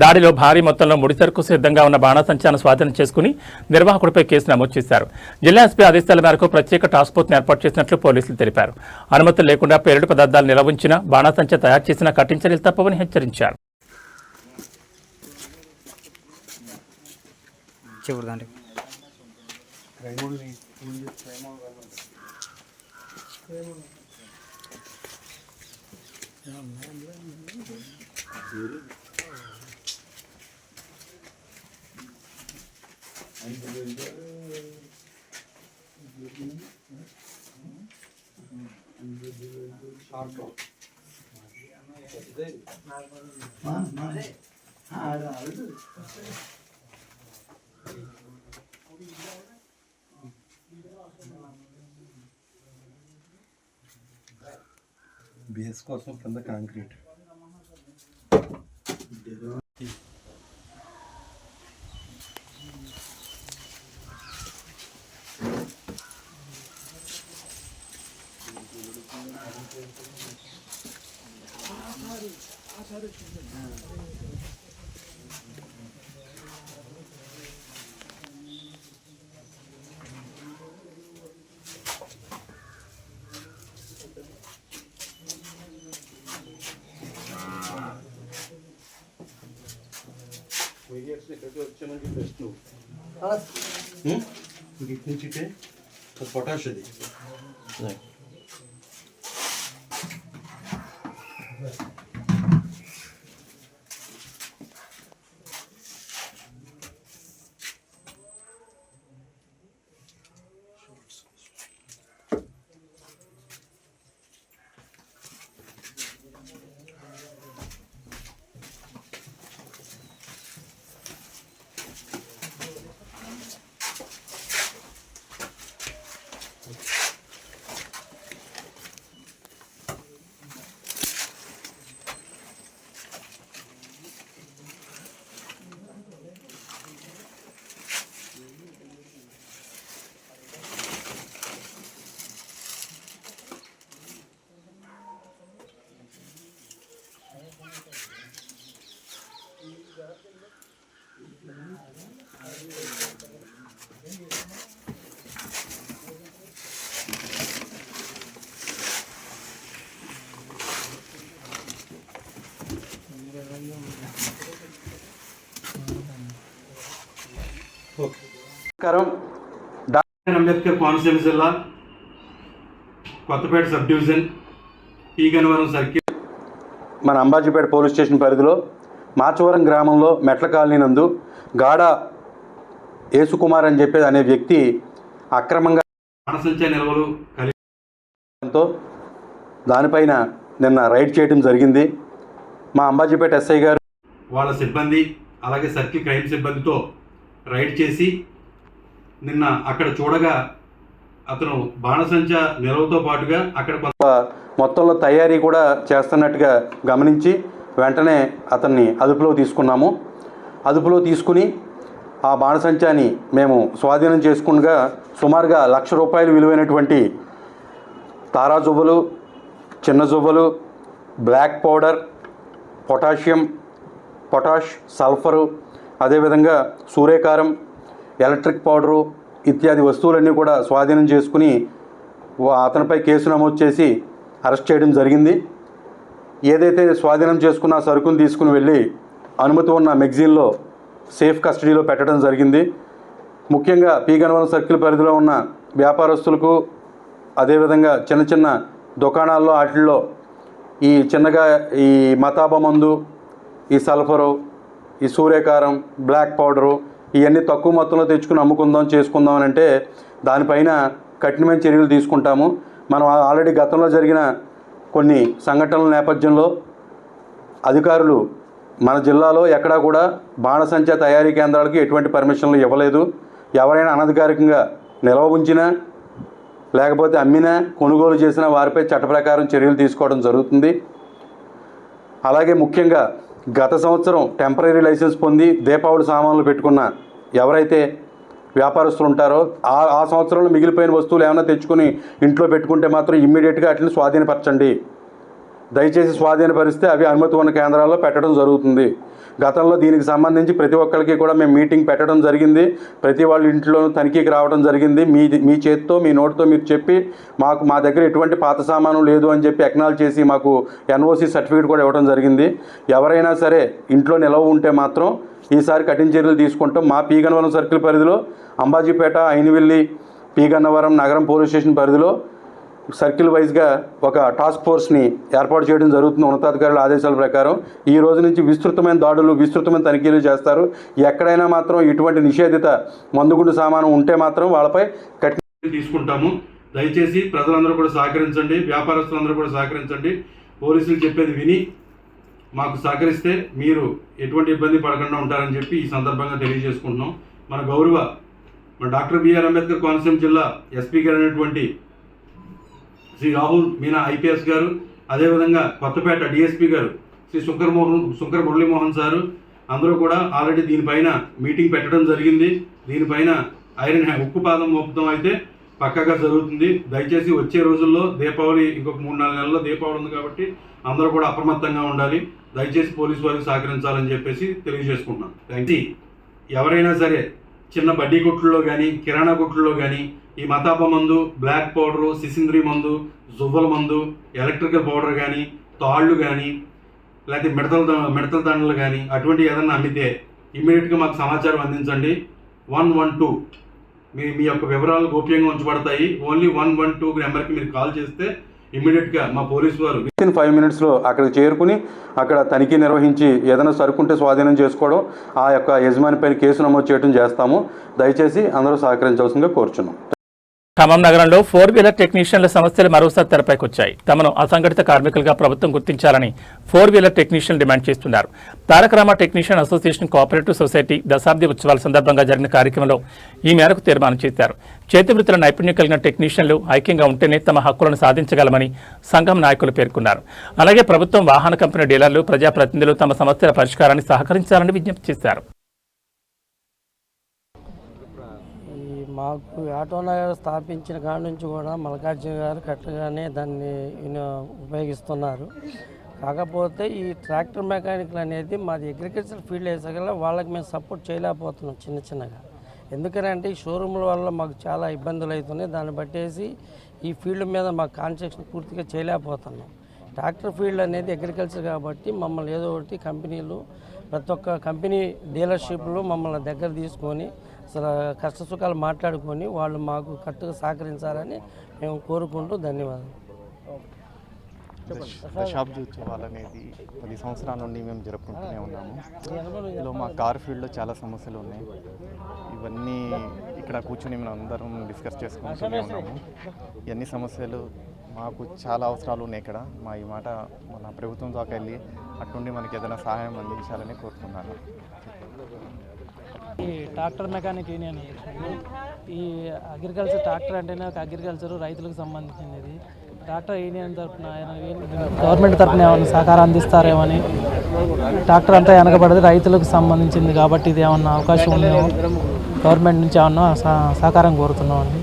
దాడిలో భారీ మొత్తంలో ముడిసరుకు సిద్ధంగా ఉన్న బాణాసంచాను స్వాధీనం చేసుకుని నిర్వాహకుడిపై కేసు నమోదు చేశారు. జిల్లా ఎస్పీ ఆదేశాల మేరకు ప్రత్యేక టాస్క్ ఫోర్స్ను ఏర్పాటు చేసినట్లు పోలీసులు తెలిపారు. అనుమతులు లేకుండా పేలుడు పదార్థాలు నిల్వ ఉంచిన, బాణాసంచా తయారు చేసిన కఠిన చర్యలు తప్పవని హెచ్చరించారు. చూడండి బేస్ కోసం కింద కాంక్రీట్. పొటాష్ అది డాక్టర్ అంబేద్కర్ కోనసీమ జిల్లా Kothapeta sub division P Gannavaram circle మన అంబాజీపేట పోలీస్ స్టేషన్ పరిధిలో మాచవరం గ్రామంలో మెట్ల కాలనీ నందు గాడ యేసుకుమార్ అని చెప్పేది అనే వ్యక్తి అక్రమంగా బాణసంచా నిల్వలు కలిగితో దానిపైన నిన్న రైడ్ చేయడం జరిగింది. మా అంబాజీపేట ఎస్ఐ గారు వాళ్ళ సిబ్బంది అలాగే సర్కిల్ క్రైమ్ సిబ్బందితో రైడ్ చేసి నిన్న అక్కడ చూడగా అతను బాణసంచా నిల్వతో పాటుగా అక్కడ మొత్తంలో తయారీ కూడా చేస్తున్నట్టుగా గమనించి వెంటనే అతన్ని అదుపులో తీసుకున్నాము. అదుపులో తీసుకుని ఆ బాణసంచాని మేము స్వాధీనం చేసుకునగా సుమారుగా ₹1,00,000 విలువైనటువంటి తారా జువ్వలు, చిన్న జువ్వలు, బ్లాక్ పౌడర్, పొటాష్, సల్ఫరు, అదేవిధంగా సూర్యకారం, ఎలక్ట్రిక్ పౌడరు ఇత్యాది వస్తువులన్నీ కూడా స్వాధీనం చేసుకుని అతనిపై కేసు నమోదు చేసి అరెస్ట్ చేయడం జరిగింది. ఏదైతే స్వాధీనం చేసుకున్న సరుకును తీసుకుని వెళ్ళి అనుమతి ఉన్న మెగ్జిన్లో సేఫ్ కస్టడీలో పెట్టడం జరిగింది. ముఖ్యంగా పి గన్నవరం సర్కిల్ పరిధిలో ఉన్న వ్యాపారస్తులకు అదేవిధంగా చిన్న చిన్న దుకాణాల్లో వాటిల్లో ఈ చిన్నగా ఈ మతాబ మందు, ఈ సల్ఫరు, ఈ సూర్యకారం, బ్లాక్ పౌడరు ఇవన్నీ తక్కువ మొత్తంలో తెచ్చుకుని అమ్ముకుందాం చేసుకుందాం అని అంటే దానిపైన కఠినమైన చర్యలు తీసుకుంటాము. మనం ఆల్రెడీ గతంలో జరిగిన కొన్ని సంఘటనల నేపథ్యంలో అధికారులు మన జిల్లాలో ఎక్కడా కూడా బాణసంచా తయారీ కేంద్రాలకు ఎటువంటి పర్మిషన్లు ఇవ్వలేదు. ఎవరైనా అనధికారికంగా నిల్వ ఉంచినా లేకపోతే అమ్మినా కొనుగోలు చేసిన వారిపై చట్ట ప్రకారం చర్యలు తీసుకోవడం జరుగుతుంది. అలాగే ముఖ్యంగా గత సంవత్సరం టెంపరీ లైసెన్స్ పొంది దీపావళి సామాన్లు పెట్టుకున్న ఎవరైతే వ్యాపారస్తులు ఉంటారో ఆ సంవత్సరంలో మిగిలిపోయిన వస్తువులు ఏమైనా తెచ్చుకొని ఇంట్లో పెట్టుకుంటే మాత్రం ఇమ్మీడియట్గా వాటిని స్వాధీనపరచండి. దయచేసి స్వాధీనపరిస్తే అవి అనుమతి ఉన్న కేంద్రాల్లో పెట్టడం జరుగుతుంది. గతంలో దీనికి సంబంధించి ప్రతి ఒక్కరికి కూడా మేము మీటింగ్ పెట్టడం జరిగింది. ప్రతి వాళ్ళ ఇంట్లోనూ తనిఖీకి రావడం జరిగింది. మీ చేతితో మీ నోటితో మీరు చెప్పి మా దగ్గర ఎటువంటి పాత సామాను లేదు అని చెప్పి ఎక్నాలజ్ చేసి మాకు NOC సర్టిఫికేట్ కూడా ఇవ్వడం జరిగింది. ఎవరైనా సరే ఇంట్లో నిలవ ఉంటే మాత్రం ఈసారి కఠిన చర్యలు తీసుకుంటాం. మా పి గన్నవరం సర్కిల్ పరిధిలో అంబాజీపేట, అయినవిల్లి, పి గన్నవరం నగరం పోలీస్ స్టేషన్ పరిధిలో సర్కిల్ వైజ్గా ఒక టాస్క్ ఫోర్స్ని ఏర్పాటు చేయడం జరుగుతుంది. ఉన్నతాధికారుల ఆదేశాల ప్రకారం ఈ రోజు నుంచి విస్తృతమైన దాడులు, విస్తృతమైన తనిఖీలు చేస్తారు. ఎక్కడైనా మాత్రం ఇటువంటి నిషేధిత మందుగుండు సామాను ఉంటే మాత్రం వాళ్ళపై కఠిన తీసుకుంటాము. దయచేసి ప్రజలందరూ కూడా సహకరించండి, వ్యాపారస్తులందరూ కూడా సహకరించండి. పోలీసులు చెప్పేది విని మాకు సహకరిస్తే మీరు ఎటువంటి ఇబ్బంది పడకుండా ఉంటారని చెప్పి ఈ సందర్భంగా తెలియజేసుకుంటున్నాం. మన డాక్టర్ బిఆర్ అంబేద్కర్ కోనసీమ జిల్లా ఎస్పీ గారు అయినటువంటి శ్రీ రాహుల్ మీనా ఐపీఎస్ గారు, అదేవిధంగా కొత్తపేట డిఎస్పీ గారు శ్రీ శుంకర్ మురళీమోహన్ సారు అందరూ కూడా ఆల్రెడీ దీనిపైన మీటింగ్ పెట్టడం జరిగింది. దీనిపైన ఉక్కుపాదం మోపుతాం అయితే పక్కాగా జరుగుతుంది. దయచేసి వచ్చే రోజుల్లో దీపావళి ఇంకొక 3-4 నెలల్లో దీపావళి ఉంది కాబట్టి అందరూ కూడా అప్రమత్తంగా ఉండాలి. దయచేసి పోలీసు వారికి సహకరించాలని చెప్పేసి తెలియజేసుకుంటున్నాను. Thank you. ఎవరైనా సరే చిన్న బడ్డీ కొట్లలో కానీ, కిరాణా కొట్లలో కానీ ఈ మతాబ మందు, బ్లాక్ పౌడరు, సిసింద్రి మందు, జువ్వల మందు, ఎలక్ట్రికల్ పౌడర్ కానీ, తాళ్ళు కానీ, లేకపోతే మిడతల దండలు కానీ అటువంటి ఏదన్నా అమ్మితే ఇమ్మీడియట్గా మాకు సమాచారం అందించండి. 112 మీ యొక్క వివరాలు గోప్యంగా ఉంచబడతాయి. ఓన్లీ 112 నెంబర్కి మీరు కాల్ చేస్తే ఇమ్మీడియట్గా మా పోలీసు వారు వితిన్ 5 minutesలో అక్కడికి చేరుకుని అక్కడ తనిఖీ నిర్వహించి ఏదైనా సరుకుంటే స్వాధీనం చేసుకోవడం, ఆ యొక్క యజమానిపైన కేసు నమోదు చేయడం చేస్తాము. దయచేసి అందరూ సహకరించవలసిందిగా కోరుచున్నాం. ఖమ్మం నగరంలో 4-వీలర్ టెక్నీషియన్ల సమస్యలు మరోసారి తెరపైకి వచ్చాయి. తమను అసంఘటిత కార్మికులుగా ప్రభుత్వం గుర్తించాలని 4-వీలర్ టెక్నీషియన్లు డిమాండ్ చేస్తున్నారు. Tarakarama technician association cooperative society దశాబ్ది ఉత్సవాల సందర్భంగా జరిగిన కార్యక్రమంలో ఈ మేరకు తీర్మానం చేశారు. చేతి వృత్తుల నైపుణ్యం కలిగిన టెక్నీషియన్లు ఐక్యంగా ఉంటేనే తమ హక్కులను సాధించగలమని సంఘం నాయకులు పేర్కొన్నారు. అలాగే ప్రభుత్వం, వాహన కంపెనీ డీలర్లు, ప్రజాప్రతినిధులు తమ సమస్యల పరిష్కారాన్ని సహకరించాలని విజ్ఞప్తి చేశారు. మాకు ఆటో నగర్ స్థాపించిన కాడి నుంచి కూడా మల్లికార్జున గారు కరెక్ట్గానే దాన్ని ఉపయోగిస్తున్నారు. కాకపోతే ఈ ట్రాక్టర్ మెకానిక్లు అనేది మాది అగ్రికల్చర్ ఫీల్డ్ వేసగల వాళ్ళకి మేము సపోర్ట్ చేయలేకపోతున్నాం చిన్నగా. ఎందుకంటే ఈ షోరూమ్ల వల్ల మాకు చాలా ఇబ్బందులు అవుతున్నాయి. దాన్ని బట్టేసి ఈ ఫీల్డ్ మీద మాకు కాన్స్ట్రక్షన్ పూర్తిగా చేయలేకపోతున్నాం. ట్రాక్టర్ ఫీల్డ్ అనేది అగ్రికల్చర్ కాబట్టి మమ్మల్ని ఏదో ఒకటి కంపెనీలు, ప్రతి ఒక్క కంపెనీ డీలర్షిప్లు మమ్మల్ని దగ్గర తీసుకొని అసలు కష్ట సుఖాలు మాట్లాడుకొని వాళ్ళు మాకు కరెక్ట్గా సహకరించాలని మేము కోరుకుంటూ ధన్యవాదాలు. దశాబ్ది ఉత్సవాలు అనేది 10 సంవత్సరాల నుండి మేము జరుపుకుంటూనే ఉన్నాము. ఇందులో మా కార్ ఫీల్డ్లో చాలా సమస్యలు ఉన్నాయి. ఇవన్నీ ఇక్కడ కూర్చొని మేము అందరం డిస్కస్ చేసుకుంటూనే ఉన్నాము. ఇవన్నీ సమస్యలు మాకు చాలా అవసరాలు ఉన్నాయి ఇక్కడ. ఈ మాట మన ప్రభుత్వం దాకా వెళ్ళి అటుండి మనకి ఏదైనా సహాయం అందించాలని కోరుతున్నాను. ఈ ట్రాక్టర్ మెకానిక్ యూనియన్, ఈ అగ్రికల్చర్ ట్రాక్టర్ అంటేనే ఒక అగ్రికల్చర్ రైతులకు సంబంధించినది. ట్రాక్టర్ యూనియన్ తరఫున గవర్నమెంట్ తరఫున ఏమైనా సహకారం అందిస్తారేమని, ట్రాక్టర్ అంతా వెనకబడది రైతులకు సంబంధించింది కాబట్టి ఇది ఏమన్నా అవకాశం ఉందేమో గవర్నమెంట్ నుంచి ఏమన్నా సహకారం కోరుతున్నామండి.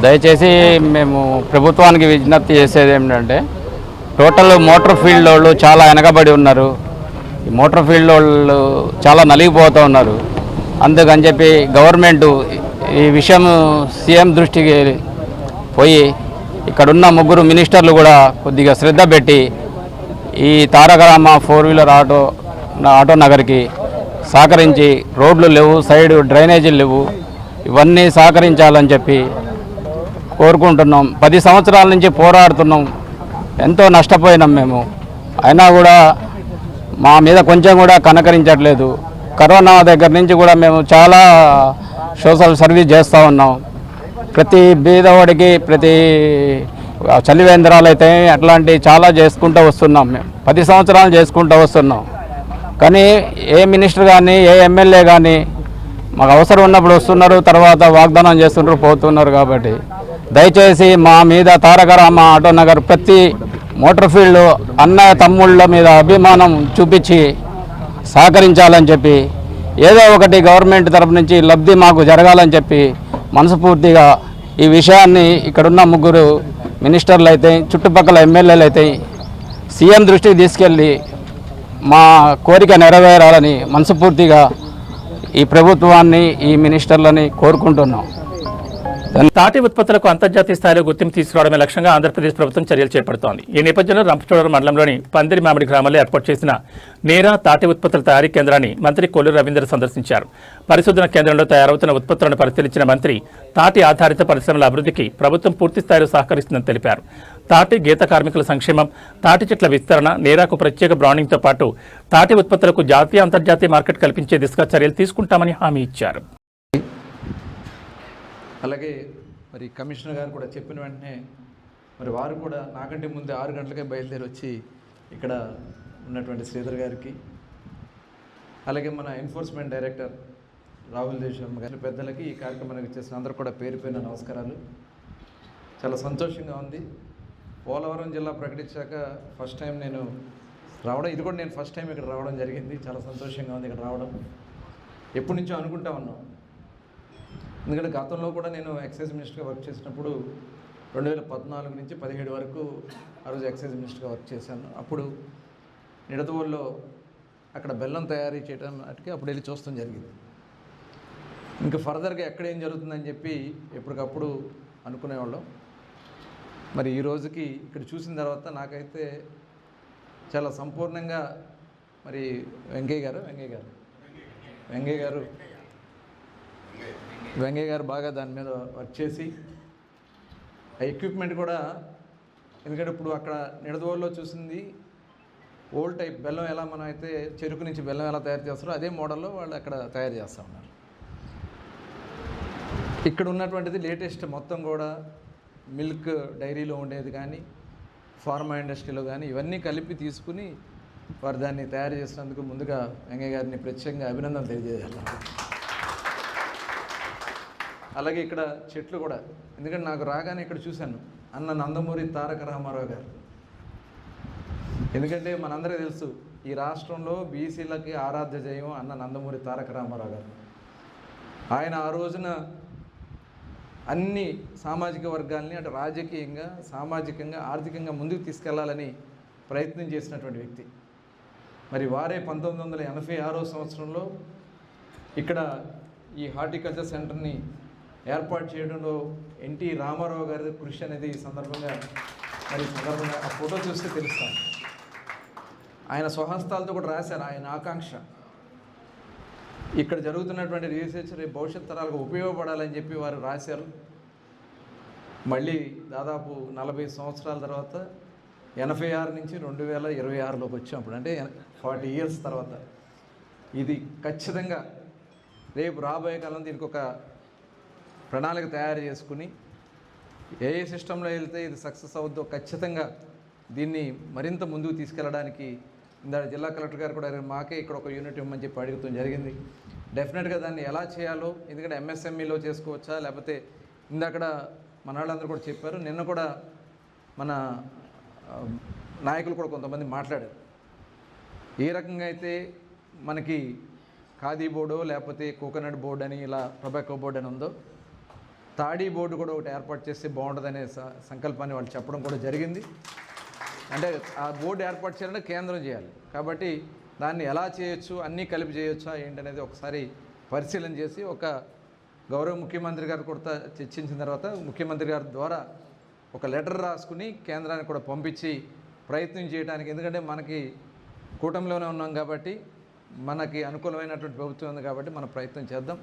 దయచేసి మేము ప్రభుత్వానికి విజ్ఞప్తి చేసేది ఏమిటంటే, టోటల్ మోటార్ ఫీల్డ్ వాళ్ళు చాలా వెనకబడి ఉన్నారు. ఈ మోటార్ ఫీల్డ్ వాళ్ళు చాలా నలిగిపోతూ ఉన్నారు. అందుకని చెప్పి గవర్నమెంట్ ఈ విషయం సీఎం దృష్టికి పోయి ఇక్కడున్న 3 మినిస్టర్లు కూడా కొద్దిగా శ్రద్ధ పెట్టి ఈ తారకరామ 4-వీలర్ ఆటో నగర్కి సహకరించి, రోడ్లు లేవు, సైడ్ డ్రైనేజీలు లేవు, ఇవన్నీ సహకరించాలని చెప్పి కోరుకుంటున్నాం. 10 సంవత్సరాల నుంచి పోరాడుతున్నాం, ఎంతో నష్టపోయినాం మేము. అయినా కూడా మా మీద కొంచెం కూడా కనకరించట్లేదు. కరోనా దగ్గర నుంచి కూడా మేము చాలా సోషల్ సర్వీస్ చేస్తూ ఉన్నాం. ప్రతి బీదవాడికి, ప్రతి చలివేంద్రాలు అయితే అట్లాంటివి చాలా చేసుకుంటూ వస్తున్నాం. మేము 10 సంవత్సరాలు చేసుకుంటూ వస్తున్నాం. కానీ ఏ మినిస్టర్ కానీ, ఏ ఎమ్మెల్యే కానీ మాకు అవసరం ఉన్నప్పుడు వస్తున్నారు, తర్వాత వాగ్దానం చేస్తున్నారు, పోతున్నారు. కాబట్టి దయచేసి మా మీద తారకరామ ఆటో నగర్ ప్రతి మోటార్ ఫీల్డ్ అన్న తమ్ముళ్ళ మీద అభిమానం చూపించి సహకరించాలని చెప్పి, ఏదో ఒకటి గవర్నమెంట్ తరపు నుంచి లబ్ధి మాకు జరగాలని చెప్పి మనస్ఫూర్తిగా ఈ విషయాన్ని ఇక్కడున్న 3 మినిస్టర్లు అయితే, చుట్టుపక్కల ఎమ్మెల్యేలు అయితే సీఎం దృష్టికి తీసుకెళ్ళి మా కోరిక నెరవేరాలని మనస్ఫూర్తిగా ఈ ప్రభుత్వాన్ని, ఈ మినిస్టర్లని కోరుకుంటున్నాం. తాటి ఉత్పత్తులకు అంతర్జాతీయ స్థాయిలో గుర్తింపు తీసుకురావడమే లక్ష్యంగా ఆంధ్రప్రదేశ్ ప్రభుత్వం చర్యలు చేపడుతోంది. ఈ నేపథ్యంలో రంపచోడవరం మండలంలోని పందిరి మామిడి గ్రామంలో ఏర్పాటు చేసిన నేరా తాటి ఉత్పత్తుల తయారీ కేంద్రాన్ని మంత్రి కొల్లు రవీంద్ర సందర్శించారు. పరిశోధన కేంద్రంలో తయారవుతున్న ఉత్పత్తులను పరిశీలించిన మంత్రి తాటి ఆధారిత పరిశ్రమల అభివృద్ధికి ప్రభుత్వం పూర్తి స్థాయిలో సహకరిస్తుందని తెలిపారు. తాటి గీత కార్మికుల సంక్షేమం, తాటి చెట్ల విస్తరణ, నేరాకు ప్రత్యేక బ్రాండింగ్తో పాటు తాటి ఉత్పత్తులకు జాతీయ అంతర్జాతీయ మార్కెట్ కల్పించే దిశగా చర్యలు తీసుకుంటామని హామీ ఇచ్చారు. అలాగే మరి కమిషనర్ గారు కూడా చెప్పిన వెంటనే మరి వారు కూడా నాకంటే ముందే 6 గంటలకే బయలుదేరి వచ్చి ఇక్కడ ఉన్నటువంటి శ్రీధర్ గారికి, అలాగే మన ఎన్ఫోర్స్మెంట్ డైరెక్టర్ రాహుల్ దేశర్మ గారి పెద్దలకి ఈ కార్యక్రమానికి చేసిన అందరూ కూడా పేరు పేరున నమస్కారాలు. చాలా సంతోషంగా ఉంది. పోలవరం జిల్లా ప్రకటించాక ఫస్ట్ టైం నేను రావడం, ఇది కూడా నేను ఫస్ట్ టైం ఇక్కడ రావడం జరిగింది. చాలా సంతోషంగా ఉంది ఇక్కడ రావడం. ఎప్పటి నుంచో అనుకుంటా ఉన్నాం. ఎందుకంటే గతంలో కూడా నేను ఎక్సైజ్ మినిస్టర్గా వర్క్ చేసినప్పుడు 2014 నుంచి 17 వరకు ఆ రోజు ఎక్సైజ్ మినిస్టర్గా వర్క్ చేశాను. అప్పుడు నిడదవోలులో అక్కడ బెల్లం తయారీ చేయడం వాటికి అప్పుడు వెళ్ళి చూస్తాం జరిగింది. ఇంకా ఫర్దర్గా ఎక్కడ ఏం జరుగుతుందని చెప్పి ఎప్పటికప్పుడు అనుకునేవాళ్ళం. మరి ఈ రోజుకి ఇక్కడ చూసిన తర్వాత నాకైతే చాలా సంపూర్ణంగా మరి వెంగయ్య గారు బాగా దాని మీద వర్క్ చేసి ఆ ఎక్విప్మెంట్ కూడా, ఎందుకంటే ఇప్పుడు అక్కడ నిడదవోలులో చూసింది ఓల్డ్ టైప్ బెల్లం ఎలా మనం అయితే చెరుకు నుంచి బెల్లం ఎలా తయారు చేస్తారో అదే మోడల్లో వాళ్ళు అక్కడ తయారు చేస్తూ ఉన్నారు. ఇక్కడ ఉన్నటువంటిది లేటెస్ట్ మొత్తం కూడా మిల్క్ డైరీలో ఉండేది కానీ ఫార్మా ఇండస్ట్రీలో కానీ ఇవన్నీ కలిపి తీసుకుని వారు దాన్ని తయారు చేసినందుకు ముందుగా వెంగయ్య గారిని ప్రత్యేకంగా అభినందనలు తెలియజేయాలి. అలాగే ఇక్కడ చెట్లు కూడా, ఎందుకంటే నాకు రాగానే ఇక్కడ చూశాను అన్న నందమూరి తారక రామారావు గారు. ఎందుకంటే మనందరికీ తెలుసు ఈ రాష్ట్రంలో బీసీలకి ఆరాధ్య జయం అన్న నందమూరి తారక రామారావు గారు. ఆయన ఆ రోజున అన్ని సామాజిక వర్గాల్ని అంటే రాజకీయంగా, సామాజికంగా, ఆర్థికంగా ముందుకు తీసుకెళ్లాలని ప్రయత్నం చేసినటువంటి వ్యక్తి. మరి వారే 1986 సంవత్సరంలో ఇక్కడ ఈ హార్టికల్చర్ సెంటర్ని ఏర్పాటు చేయడంలో ఎన్టీ రామారావు గారి కృషి అనేది ఈ సందర్భంగా ఆ ఫోటో చూస్తే తెలుస్తాను. ఆయన స్వహస్తాలతో కూడా రాశారు ఆయన ఆకాంక్ష. ఇక్కడ జరుగుతున్నటువంటి రీసెర్చ్ రేపు భవిష్యత్ తరాలకు ఉపయోగపడాలని చెప్పి వారు రాశారు. మళ్ళీ దాదాపు 40 సంవత్సరాల తర్వాత 86 నుంచి 2026లోకి వచ్చాం. అంటే 40 ఇయర్స్ తర్వాత ఇది ఖచ్చితంగా రేపు రాబోయే కాలం దీనికి ఒక ప్రణాళిక తయారు చేసుకుని ఏ సిస్టంలో వెళ్తే ఇది సక్సెస్ అవుద్దో ఖచ్చితంగా దీన్ని మరింత ముందుకు తీసుకెళ్ళడానికి ఇందాక జిల్లా కలెక్టర్ గారు కూడా మాకే ఇక్కడ ఒక యూనిట్ ఇవ్వమని చెప్పి అడుగుతాం జరిగింది. డెఫినెట్గా దాన్ని ఎలా చేయాలో, ఎందుకంటే ఎంఎస్ఎంఈలో చేసుకోవచ్చా లేకపోతే ఇందాక మన వాళ్ళందరూ కూడా చెప్పారు. నిన్న కూడా మన నాయకులు కూడా కొంతమంది మాట్లాడారు. ఏ రకంగా అయితే మనకి ఖాదీ బోర్డు లేకపోతే కోకోనట్ బోర్డు అని ఇలా టొబాకో బోర్డు అని ఉందో, తాడీ బోర్డు కూడా ఒకటి ఏర్పాటు చేస్తే బాగుంటుందనే సంకల్పాన్ని వాళ్ళు చెప్పడం కూడా జరిగింది. అంటే ఆ బోర్డు ఏర్పాటు చేయాలంటే కేంద్రం చేయాలి. కాబట్టి దాన్ని ఎలా చేయొచ్చు, అన్నీ కలిపి చేయొచ్చా ఏంటనేది ఒకసారి పరిశీలన చేసి ఒక గౌరవ ముఖ్యమంత్రి గారు కూడా చర్చించిన తర్వాత ముఖ్యమంత్రి గారి ద్వారా ఒక లెటర్ రాసుకుని కేంద్రానికి కూడా పంపించి ప్రయత్నం చేయడానికి, ఎందుకంటే మనకి కూటమిలోనే ఉన్నాం కాబట్టి మనకి అనుకూలమైనటువంటి ప్రభుత్వం ఉంది కాబట్టి మనం ప్రయత్నం చేద్దాం.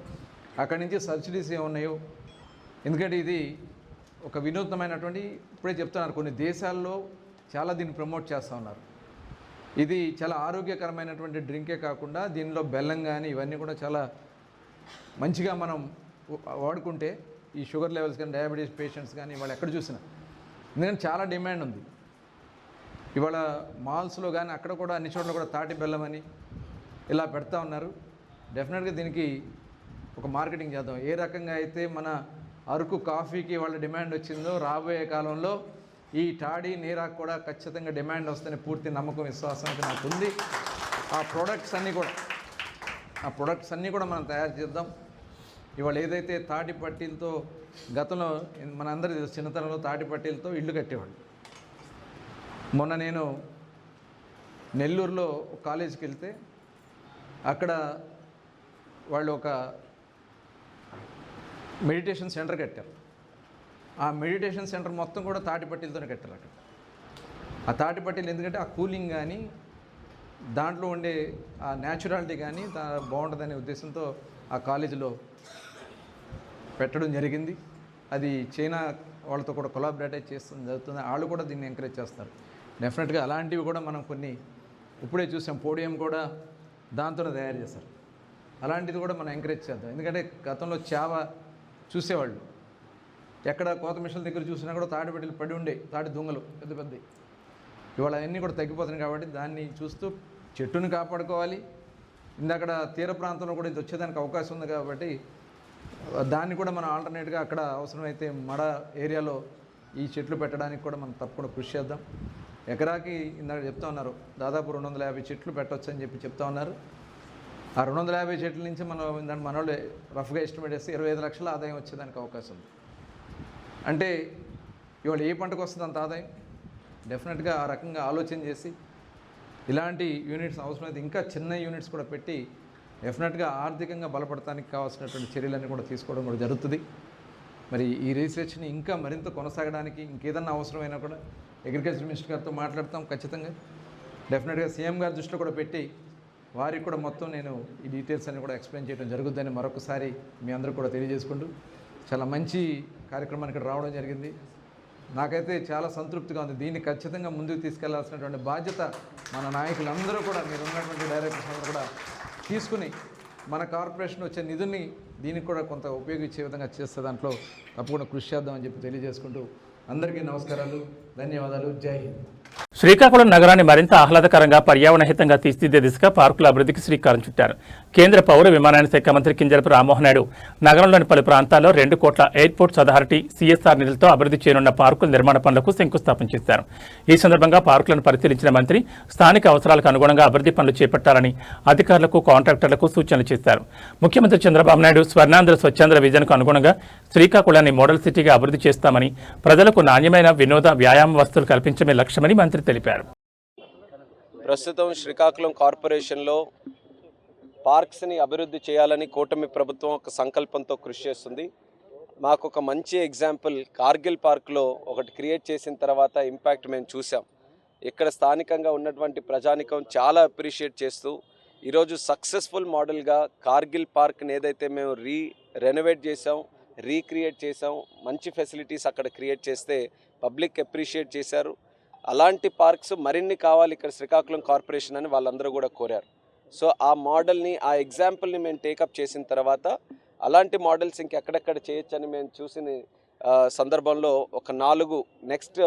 అక్కడి నుంచి సబ్సిడీస్ ఏమున్నాయో, ఎందుకంటే ఇది ఒక వినూత్నమైనటువంటి, ఇప్పుడే చెప్తున్నారు కొన్ని దేశాల్లో చాలా దీన్ని ప్రమోట్ చేస్తూ ఉన్నారు. ఇది చాలా ఆరోగ్యకరమైనటువంటి డ్రింకే కాకుండా దీనిలో బెల్లం కానీ ఇవన్నీ కూడా చాలా మంచిగా మనం వాడుకుంటే ఈ షుగర్ లెవెల్స్ కానీ డయాబెటీస్ పేషెంట్స్ కానీ ఇవాళ ఎక్కడ చూసినా, ఎందుకంటే చాలా డిమాండ్ ఉంది ఇవాళ మాల్స్లో కానీ అక్కడ కూడా అన్ని చోట్ల కూడా తాటి బెల్లం అని ఇలా పెడతా ఉన్నారు. డెఫినెట్గా దీనికి ఒక మార్కెటింగ్ చేద్దాం. ఏ రకంగా అయితే మన అరకు కాఫీకి వాళ్ళ డిమాండ్ వచ్చిందో రాబోయే కాలంలో ఈ తాడి నీరాకు కూడా ఖచ్చితంగా డిమాండ్ వస్తుందని పూర్తి నమ్మకం, విశ్వాసం అయితే నాకు ఉంది. ఆ ప్రొడక్ట్స్ అన్నీ కూడా మనం తయారు చేద్దాం. ఇవాళ ఏదైతే తాటి పట్టీలతో గతంలో మనందరి చిన్నతనంలో తాటి పట్టీలతో ఇల్లు కట్టేవాళ్ళు. మొన్న నేను నెల్లూరులో కాలేజీకి వెళ్తే అక్కడ వాళ్ళు ఒక మెడిటేషన్ సెంటర్ కట్టారు. ఆ మెడిటేషన్ సెంటర్ మొత్తం కూడా తాటిపట్టీలతోనే కట్టారు అక్కడ. ఆ తాటిపట్టీలు ఎందుకంటే ఆ కూలింగ్ కానీ దాంట్లో ఉండే ఆ న్యాచురాలిటీ కానీ బాగుంటుందనే ఉద్దేశంతో ఆ కాలేజీలో పెట్టడం జరిగింది. అది చైనా వాళ్ళతో కూడా కొలాబరేట్ చేస్తుంది జరుగుతుంది. వాళ్ళు కూడా దీన్ని ఎంకరేజ్ చేస్తారు. డెఫినెట్గా అలాంటివి కూడా మనం కొన్ని ఇప్పుడే చూసాం, పోడియం కూడా దాంతోనే తయారు చేస్తారు. అలాంటిది కూడా మనం ఎంకరేజ్ చేద్దాం. ఎందుకంటే గతంలో చావ చూసేవాళ్ళు, ఎక్కడ కోత మిషన్ల దగ్గర చూసినా కూడా తాటిపట్టీలు పడి ఉండే, తాటి దుంగలు పెద్ద పెద్దవి. ఇవాళ అవన్నీ కూడా తగ్గిపోతున్నాయి కాబట్టి దాన్ని చూస్తూ చెట్టుని కాపాడుకోవాలి. ఇందక్కడ తీర ప్రాంతంలో కూడా ఇది వచ్చేదానికి అవకాశం ఉంది కాబట్టి దాన్ని కూడా మనం ఆల్టర్నేట్గా అక్కడ అవసరమైతే మడ ఏరియాలో ఈ చెట్లు పెట్టడానికి కూడా మనం తప్పకుండా కృషి చేద్దాం. ఎకరాకి ఇందాక చెప్తా ఉన్నారు దాదాపు 250 చెట్లు పెట్టవచ్చు అని చెప్తా ఉన్నారు. ఆ 250 చెట్ల నుంచి మనం దాన్ని మన వాళ్ళు రఫ్గా ఎస్టిమేట్ చేస్తే 25 లక్షల ఆదాయం వచ్చేదానికి అవకాశం ఉంది. అంటే ఇవాళ ఏ పంటకు వస్తుంది అంత ఆదాయం? డెఫినెట్గా ఆ రకంగా ఆలోచన చేసి ఇలాంటి యూనిట్స్ అవసరమైతే ఇంకా చిన్న యూనిట్స్ కూడా పెట్టి డెఫినెట్గా ఆర్థికంగా బలపడటానికి కావాల్సినటువంటి చర్యలన్నీ కూడా తీసుకోవడం కూడా జరుగుతుంది. మరి ఈ రీసెర్చ్ని ఇంకా మరింత కొనసాగడానికి ఇంకేదన్నా అవసరమైనా కూడా అగ్రికల్చర్ మినిస్టర్ గారితో మాట్లాడతాం ఖచ్చితంగా. డెఫినెట్గా సీఎం గారి దృష్టిలో కూడా పెట్టి వారికి కూడా మొత్తం నేను ఈ డీటెయిల్స్ అన్ని కూడా ఎక్స్ప్లెయిన్ చేయడం జరుగుతుందని మరొకసారి మీ అందరూ కూడా తెలియజేసుకుంటూ చాలా మంచి కార్యక్రమానికి ఇక్కడ రావడం జరిగింది. నాకైతే చాలా సంతృప్తిగా ఉంది. దీన్ని ఖచ్చితంగా ముందుకు తీసుకెళ్లాల్సినటువంటి బాధ్యత మన నాయకులందరూ కూడా, మీరు ఉన్నటువంటి డైరెక్టర్స్ అందరూ కూడా తీసుకుని మన కార్పొరేషన్ వచ్చే నిధుల్ని దీనికి కూడా కొంత ఉపయోగించే విధంగా చేస్తే దాంట్లో తప్పకుండా కృషి చేద్దామని చెప్పి తెలియజేసుకుంటూ అందరికీ నమస్కారాలు, ధన్యవాదాలు, జై హింద్. శ్రీకాకుళం నగరాన్ని మరింత ఆహ్లాదకరంగా పర్యావరణహితంగా తీర్చిదిద్దే దిశగా పార్కుల అభివృద్ధికి శ్రీకారం చుట్టారు. కేంద్ర పౌర విమానయాన శాఖ మంత్రి కింజరపు రామ్మోహన్ నాయుడు నగరంలోని పలు ప్రాంతాల్లో 2 కోట్ల ఎయిర్పోర్ట్స్ అథారిటీ CSR నిధులతో అభివృద్ధి చేయనున్న పార్కుల నిర్మాణ పనులకు శంకుస్థాపన చేశారు. ఈ సందర్భంగా పార్కులను పరిశీలించిన మంత్రి స్థానిక అవసరాలకు అనుగుణంగా అభివృద్ధి పనులు చేపట్టాలని అధికారులకు, కాంట్రాక్టర్లకు సూచనలు చేశారు. ముఖ్యమంత్రి చంద్రబాబు నాయుడు స్వర్ణాంధ్ర స్వచ్ఛాంధ్ర విజన్కు అనుగుణంగా శ్రీకాకుళాన్ని మోడల్ సిటీగా అభివృద్ధి చేస్తామని, ప్రజలకు నాణ్యమైన వినోద వ్యాయామ వసతులు కల్పించడమే లక్ష్యమని మంత్రి తెలిపారు. ప్రస్తుతం శ్రీకాకుళం కార్పొరేషన్లో పార్క్స్ని అభివృద్ధి చేయాలని కూటమి ప్రభుత్వం ఒక సంకల్పంతో కృషి చేస్తుంది. మాకు ఒక మంచి ఎగ్జాంపుల్ కార్గిల్ పార్క్లో ఒకటి క్రియేట్ చేసిన తర్వాత ఇంపాక్ట్ మేము చూసాం. ఇక్కడ స్థానికంగా ఉన్నటువంటి ప్రజానికం చాలా అప్రిషియేట్ చేస్తూ ఈరోజు సక్సెస్ఫుల్ మోడల్గా కార్గిల్ పార్క్ని ఏదైతే మేము రెనోవేట్ చేసాం, రీక్రియేట్ చేసాం, మంచి ఫెసిలిటీస్ అక్కడ క్రియేట్ చేస్తే పబ్లిక్ అప్రిషియేట్ చేశారు. అలాంటి పార్క్స్ మరిన్ని కావాలి ఇక్కడ శ్రీకాకుళం కార్పొరేషన్ అని వాళ్ళందరూ కూడా కోరారు. సో ఆ మోడల్ని, ఆ ఎగ్జాంపుల్ని మేము టేకప్ చేసిన తర్వాత అలాంటి మోడల్స్ ఇంకెక్కడెక్కడ చేయొచ్చని మేము చూసిన సందర్భంలో ఒక 4 నెక్స్ట్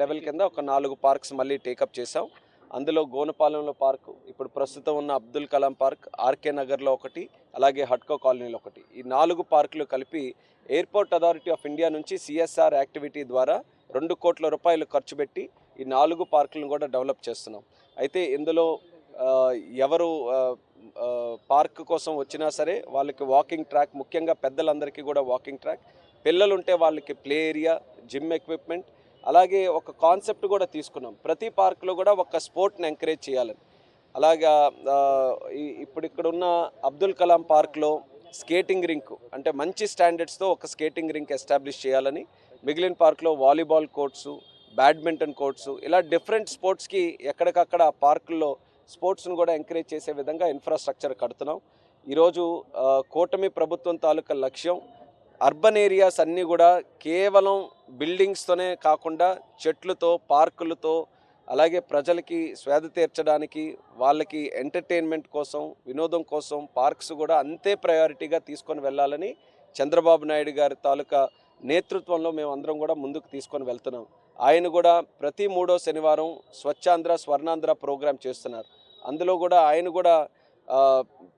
లెవెల్ కింద ఒక 4 పార్క్స్ మళ్ళీ టేకప్ చేసాం. అందులో గోనపాలెంలో పార్కు, ఇప్పుడు ప్రస్తుతం ఉన్న అబ్దుల్ కలాం పార్క్, ఆర్కే నగర్లో ఒకటి, అలాగే హట్కో కాలనీలో ఒకటి, ఈ 4 పార్కులు కలిపి ఎయిర్పోర్ట్ అథారిటీ ఆఫ్ ఇండియా నుంచి CSR యాక్టివిటీ ద్వారా 2 కోట్ల రూపాయలు ఖర్చు పెట్టి ఈ 4 పార్కులను కూడా డెవలప్ చేస్తున్నాం. అయితే ఇందులో ఎవరు పార్క్ కోసం వచ్చినా సరే వాళ్ళకి వాకింగ్ ట్రాక్, ముఖ్యంగా పెద్దలందరికీ కూడా వాకింగ్ ట్రాక్, పిల్లలుంటే వాళ్ళకి ప్లే ఏరియా, జిమ్ ఎక్విప్మెంట్, అలాగే ఒక కాన్సెప్ట్ కూడా తీసుకున్నాం. ప్రతి పార్కులో కూడా ఒక స్పోర్ట్ని ఎంకరేజ్ చేయాలని. అలాగా ఇప్పుడు ఇక్కడ ఉన్న అబ్దుల్ కలాం పార్క్లో స్కేటింగ్ రింక్, అంటే మంచి స్టాండర్డ్స్తో ఒక స్కేటింగ్ రింక్ ఎస్టాబ్లిష్ చేయాలని, మిగిలిన పార్క్లో వాలీబాల్ కోర్ట్సు, బ్యాడ్మింటన్ కోర్ట్సు, ఇలా డిఫరెంట్ స్పోర్ట్స్కి ఎక్కడికక్కడ పార్కుల్లో స్పోర్ట్స్ను కూడా ఎంకరేజ్ చేసే విధంగా ఇన్ఫ్రాస్ట్రక్చర్ కడుతున్నాం. ఈరోజు కూటమి ప్రభుత్వం తాలూకా లక్ష్యం అర్బన్ ఏరియాస్ అన్నీ కూడా కేవలం బిల్డింగ్స్తోనే కాకుండా చెట్లతో, పార్కులతో, అలాగే ప్రజలకి స్వేద తీర్చడానికి, వాళ్ళకి ఎంటర్టైన్మెంట్ కోసం, వినోదం కోసం పార్క్స్ కూడా అంతే ప్రయారిటీగా తీసుకొని వెళ్ళాలని చంద్రబాబు నాయుడు గారి తాలూకా నేతృత్వంలో మేము అందరం కూడా ముందుకు తీసుకొని వెళ్తున్నాం. ఆయన కూడా ప్రతి 3వ శనివారం స్వచ్ఛాంధ్ర స్వర్ణాంధ్ర ప్రోగ్రాం చేస్తున్నారు. అందులో కూడా ఆయన కూడా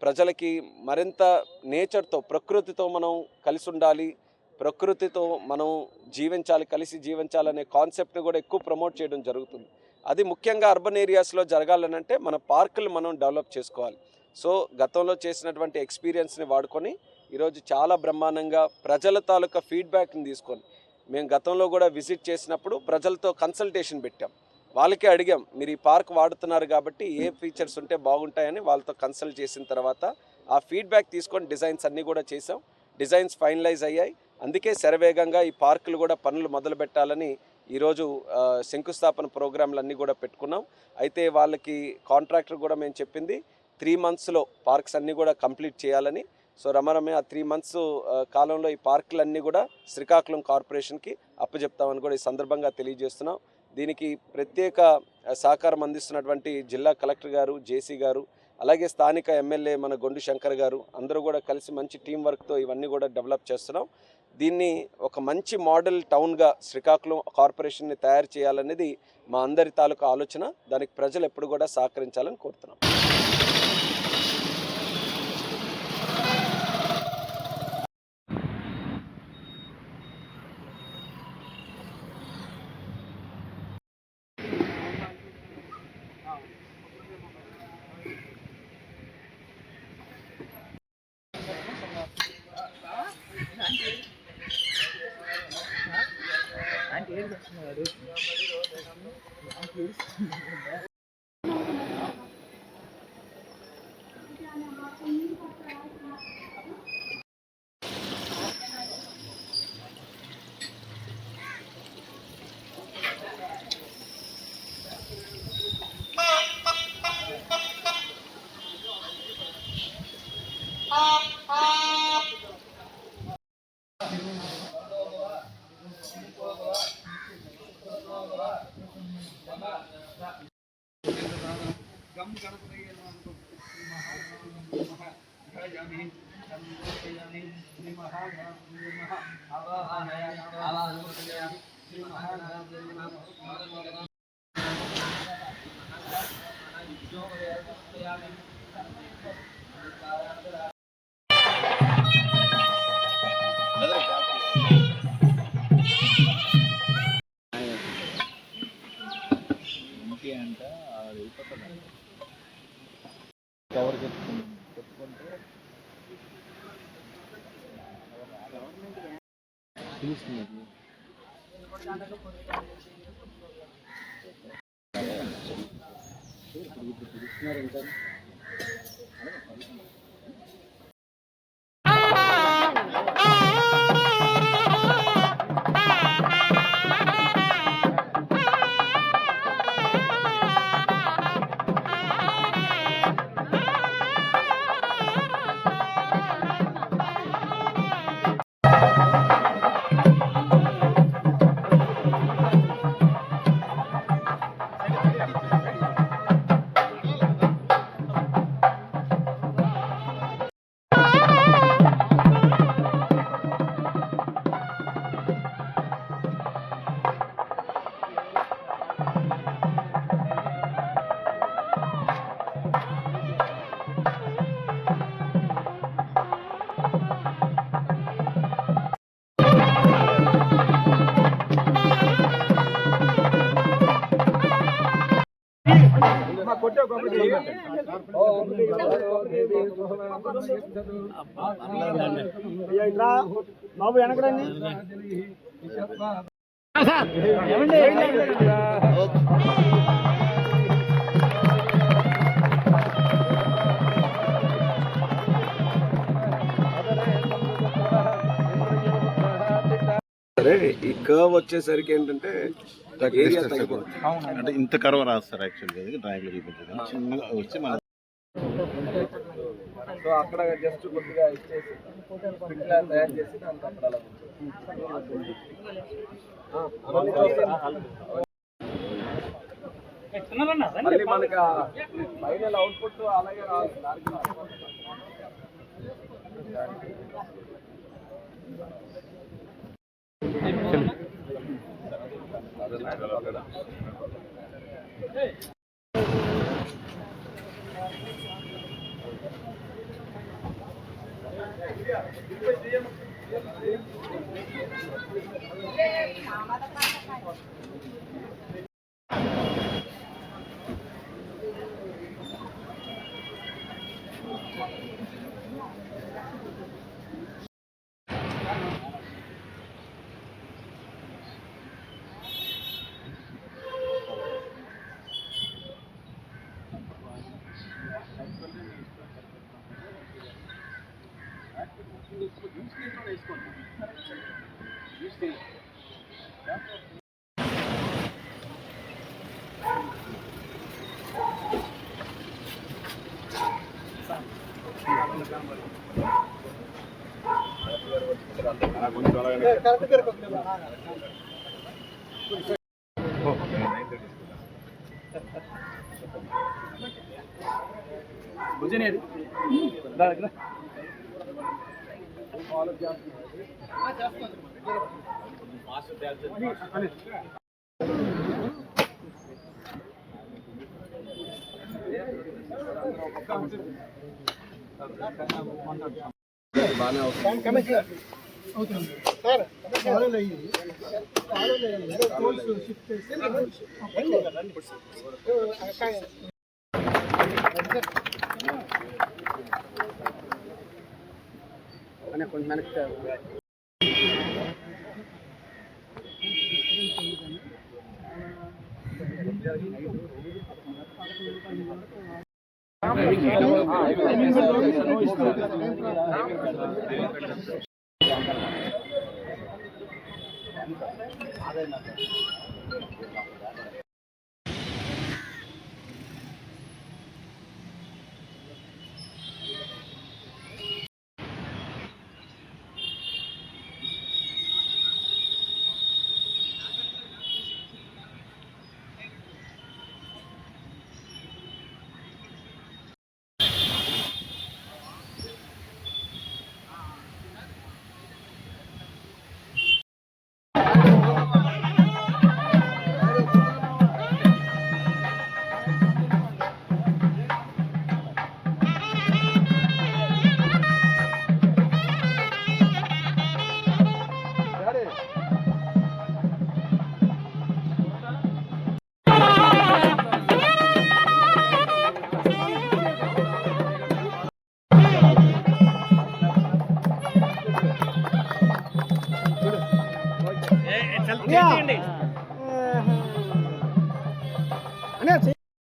ప్రజలకి మరింత నేచర్తో, ప్రకృతితో మనం కలిసి ఉండాలి, ప్రకృతితో మనం జీవించాలి, కలిసి జీవించాలనే కాన్సెప్ట్ని కూడా ఎక్కువ ప్రమోట్ చేయడం జరుగుతుంది. అది ముఖ్యంగా అర్బన్ ఏరియాస్లో జరగాలనంటే మన పార్కులు మనం డెవలప్ చేసుకోవాలి. సో గతంలో చేసినటువంటి ఎక్స్పీరియన్స్ని వాడుకొని ఈరోజు చాలా బ్రహ్మాండంగా ప్రజల తాలూకా ఫీడ్బ్యాక్ని తీసుకొని, మేము గతంలో కూడా విజిట్ చేసినప్పుడు ప్రజలతో కన్సల్టేషన్ పెట్టాం. వాళ్ళకే అడిగాం, మీరు ఈ పార్క్ వాడుతున్నారు కాబట్టి ఏ ఫీచర్స్ ఉంటే బాగుంటాయని వాళ్ళతో కన్సల్ట్ చేసిన తర్వాత ఆ ఫీడ్బ్యాక్ తీసుకొని డిజైన్స్ అన్నీ కూడా చేసాం. డిజైన్స్ ఫైనలైజ్ అయ్యాయి. అందుకే శరవేగంగా ఈ పార్కులు కూడా పనులు మొదలు పెట్టాలని ఈరోజు శంకుస్థాపన ప్రోగ్రాంలన్నీ కూడా పెట్టుకున్నాం. అయితే వాళ్ళకి కాంట్రాక్టర్ కూడా మేము చెప్పింది 3 monthsలో పార్క్స్ అన్నీ కూడా కంప్లీట్ చేయాలని. సో రమరమే ఆ 3 months కాలంలో ఈ పార్కులన్నీ కూడా శ్రీకాకుళం కార్పొరేషన్కి అప్పచెప్తామని కూడా ఈ సందర్భంగా తెలియజేస్తున్నాం. దీనికి ప్రత్యేక సహకారం అందిస్తున్నటువంటి జిల్లా కలెక్టర్ గారు, జేసీ గారు, అలాగే స్థానిక ఎమ్మెల్యే మన గొండు శంకర్ గారు అందరూ కూడా కలిసి మంచి టీం వర్క్తో ఇవన్నీ కూడా డెవలప్ చేస్తున్నాం. దీన్ని ఒక మంచి మోడల్ టౌన్గా శ్రీకాకుళం కార్పొరేషన్ని తయారు చేయాలనేది మా అందరి తాలూకా ఆలోచన. దానికి ప్రజలు ఎప్పుడు కూడా సహకరించాలని కోరుతున్నాం. బాబు వెనకడండి. సరే, ఈ కర్వ్ వచ్చేసరికి ఏంటంటే ఏరియా తగ్గిపోతుంది. అంటే ఇంత కర్వ్ రాస్తారు యాక్చువల్గా డ్రాయింగ్లో చూపించారు చిన్నగా వచ్చి మన సో అక్కడ జస్ట్ కొద్దిగా ఇచ్చేసి పిట్లా తయారు చేసి దాంట్లో అక్కడ అలా మళ్ళీ మనకి ఫైనల్ అవుట్పుట్ అలాగే రావాలి. వేసుకోండి.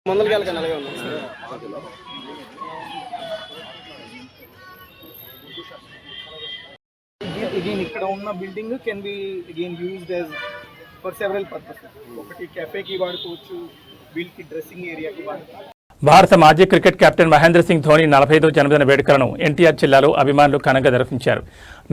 ముందరికి వెళ్ళకండి అలాగే ఉన్నాం. Again, ఇక్కడ ఉన్న building can be again used as for several purposes. ఒకటి కెఫేకి వాడుకోవచ్చు, వీళ్ళకి డ్రెస్సింగ్ ఏరియాకి వాడుకోవచ్చు. భారత మాజీ క్రికెట్ కెప్టెన్ మహేంద్ర సింగ్ ధోని 45వ జన్మదిన వేడుకలను ఎన్టీఆర్ జిల్లాలో అభిమానులు ఘనంగా నిర్వహించారు.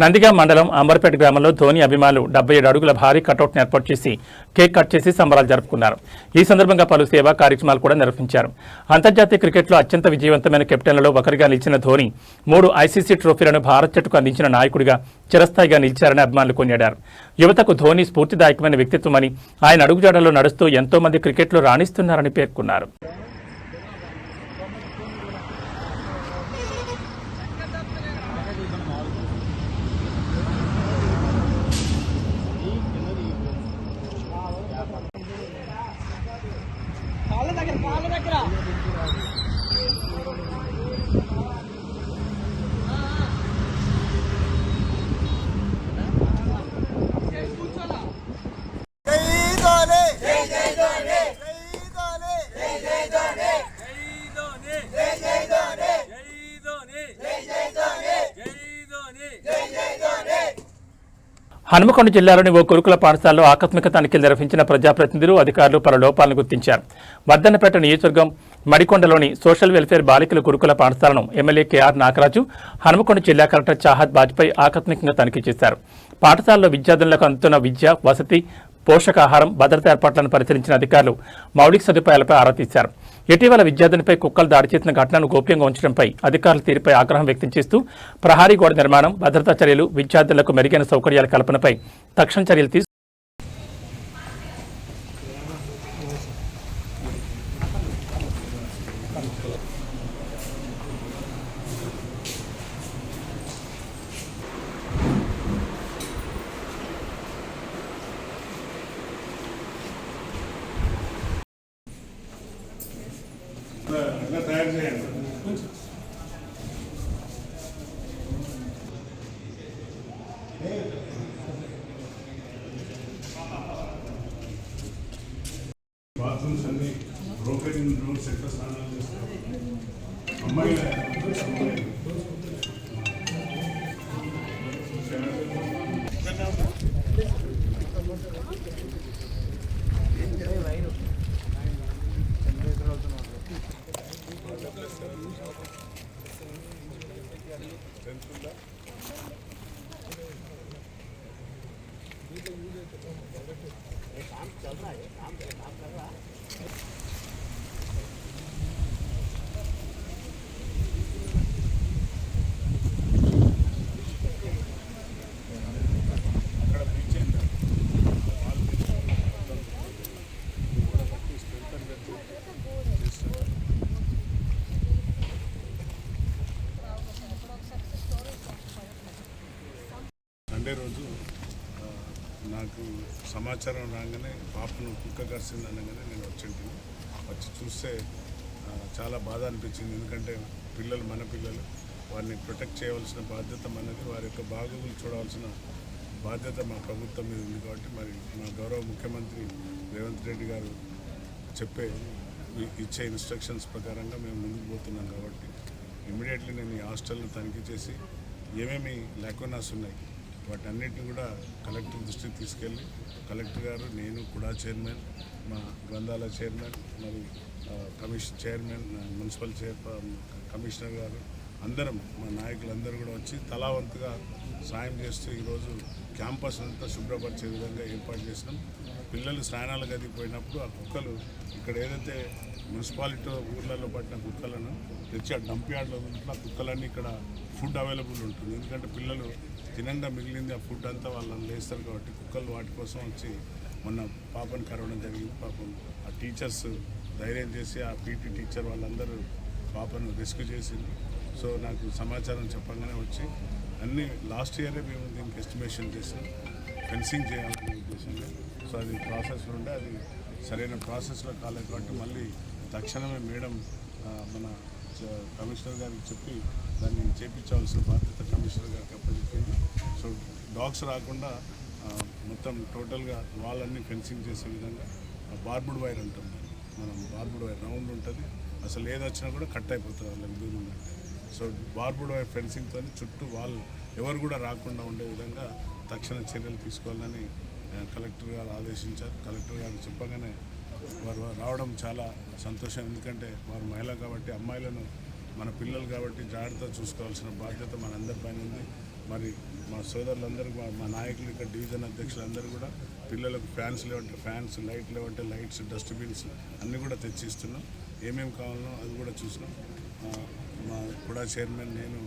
నందిగా మండలం అంబర్పేట గ్రామంలో ధోని అభిమానులు 77 అడుగుల భారీ కటౌట్ను ఏర్పాటు చేసి కేక్ కట్ చేసి సంబరాలు జరుపుకున్నారు. ఈ సందర్భంగా పలు సేవా కార్యక్రమాలు కూడా నిర్వహించారు. అంతర్జాతీయ క్రికెట్లో అత్యంత విజయవంతమైన కెప్టెన్లలో ఒకరిగా నిలిచిన ధోని 3 ఐసీసీ ట్రోఫీలను భారత్ జట్టుకు అందించిన నాయకుడిగా చిరస్థాయిగా నిలిచారని అభిమానులు కొనియాడారు. యువతకు ధోని స్ఫూర్తిదాయకమైన వ్యక్తిత్వమని, ఆయన అడుగుజాడల్లో నడుస్తూ ఎంతో మంది క్రికెట్లో రాణిస్తున్నారని పేర్కొన్నారు. హనుమకొండ జిల్లాలోని ఓ గురుకుల పాఠశాలలో ఆకస్మిక తనిఖీలు నిర్వహించిన ప్రజాప్రతినిధులు, అధికారులు పలు లోపాలను గుర్తించారు. వర్ధన్నపేట నియోజకవర్గం మడికొండలోని సోషల్ వెల్ఫేర్ బాలికల గురుకుల పాఠశాలను ఎమ్మెల్యే కేఆర్ నాగరాజు, హనుమకొండ జిల్లా కలెక్టర్ చాహద్ బాజ్పేయి ఆకస్మికంగా తనిఖీ చేశారు. పాఠశాలలో విద్యార్థులకు అందుతున్న విద్య, వసతి, పోషకాహారం, భద్రతా ఏర్పాట్లను పరిశీలించిన అధికారులు మౌలిక సదుపాయాలపై ఆరా తీశారు. ఇటీవల విద్యార్థినిపై కుక్కలు దాడి చేసిన ఘటనను గోప్యంగా ఉంచడంపై అధికారుల తీరుపై ఆగ్రహం వ్యక్తం చేస్తూ ప్రహారీ గోడ నిర్మాణం, భద్రతా చర్యలు, విద్యార్థులకు మెరుగైన సౌకర్యాల కల్పనపై తక్షణ చర్యలు తీసుకు తయారు చేయండి. బాత్రూమ్స్ అన్ని బ్రోకెన్ రూమ్స్ ఎట్లా స్నానాలు చేస్తారు అమ్మాయి సండే రోజు నాకు సమాచారం రాగానే పాపను కుక్క కరిసింది అనగానే నేను వచ్చి చూస్తే చాలా బాధ అనిపించింది. ఎందుకంటే పిల్లలు మన పిల్లలు, వారిని ప్రొటెక్ట్ చేయవలసిన బాధ్యత మనది, వారి యొక్క బాగోగులు చూడవలసిన బాధ్యత మా ప్రభుత్వం మీద ఉంది. కాబట్టి మరి మా గౌరవ ముఖ్యమంత్రి రేవంత్ రెడ్డి గారు ఇచ్చే ఇన్స్ట్రక్షన్స్ ప్రకారంగా మేము ముందుకు పోతున్నాం. కాబట్టి ఇమ్మీడియట్లీ నేను ఈ హాస్టల్ను తనిఖీ చేసి ఏమేమి లేకున్నాస్ ఉన్నాయి వాటన్నిటిని కూడా కలెక్టర్ దృష్టికి తీసుకెళ్ళి కలెక్టర్ గారు, నేను కూడా చైర్మన్, మా గ్రంథాల చైర్మన్, మరి చైర్మన్, మున్సిపల్ కమిషనర్ గారు అందరం, మా నాయకులందరూ కూడా వచ్చి తలావంతుగా సాయం చేస్తూ ఈరోజు క్యాంపస్ అంతా శుభ్రపరిచే విధంగా ఏర్పాటు చేసినాం. పిల్లలు స్నానాల గదికి పోయినప్పుడు ఆ కుక్కలు ఇక్కడ ఏదైతే మున్సిపాలిటీ ఊర్లలో పట్టిన కుక్కలను తెచ్చి ఆ డంప్ యార్డ్లో ఉంటున్న కుక్కలన్నీ ఇక్కడ ఫుడ్ అవైలబుల్ ఉంటుంది. ఎందుకంటే పిల్లలు తినంగా మిగిలింది ఆ ఫుడ్ అంతా వాళ్ళని లేస్తారు కాబట్టి కుక్కలు వాటి కోసం వచ్చి మొన్న పాపను కరవడం జరిగింది. పాపం ఆ టీచర్స్ ధైర్యం చేసి ఆ పీటీ టీచర్ వాళ్ళందరూ పాపను రెస్క్యూ చేసింది. సో నాకు సమాచారం చెప్పగానే వచ్చి అన్నీ లాస్ట్ ఇయరే మేము దీనికి ఎస్టిమేషన్ చేసాం ఫెన్సింగ్ చేయాలనే ఉద్దేశంగా. సో అది ప్రాసెస్లో ఉండే, అది సరైన ప్రాసెస్లో కాలేదు కాబట్టి మళ్ళీ తక్షణమే మేడం మన కమిషనర్ గారికి చెప్పి దాన్ని చేయించవలసిన బాధ్యత కమిషనర్ గారికి అప్పచెప్పింది. సో డాగ్స్ రాకుండా మొత్తం టోటల్గా వాళ్ళన్నీ ఫెన్సింగ్ చేసే విధంగా బార్బుడ్ వైర్ అంటాం మనం, బార్బుడ్ వైర్ రౌండ్ ఉంటుంది, అసలు ఏది వచ్చినా కూడా కట్ అయిపోతుంది వాళ్ళకి దూరం అంటే. సో బార్బుడ్ వైర్ ఫెన్సింగ్తో చుట్టూ వాళ్ళు ఎవరు కూడా రాకుండా ఉండే విధంగా తక్షణ చర్యలు తీసుకోవాలని కలెక్టర్ గారు ఆదేశించారు. కలెక్టర్ గారు చెప్పగానే వారు రావడం చాలా సంతోషం. ఎందుకంటే వారు మహిళ కాబట్టి, అమ్మాయిలను మన పిల్లలు కాబట్టి జాగ్రత్తగా చూసుకోవాల్సిన బాధ్యత మనందరిపైన ఉంది. మరి మా సోదరులందరూ, మా నాయకులు, ఇక్కడ డివిజన్ అధ్యక్షులందరూ కూడా పిల్లలకు ఫ్యాన్స్ లేవంటే ఫ్యాన్స్, లైట్ లేవంటే లైట్స్, డస్ట్బిన్స్ అన్నీ కూడా తెచ్చిస్తున్నాం. ఏమేమి కావాలనో అది కూడా చూసినాం. మా కూడా చైర్మన్, నేను.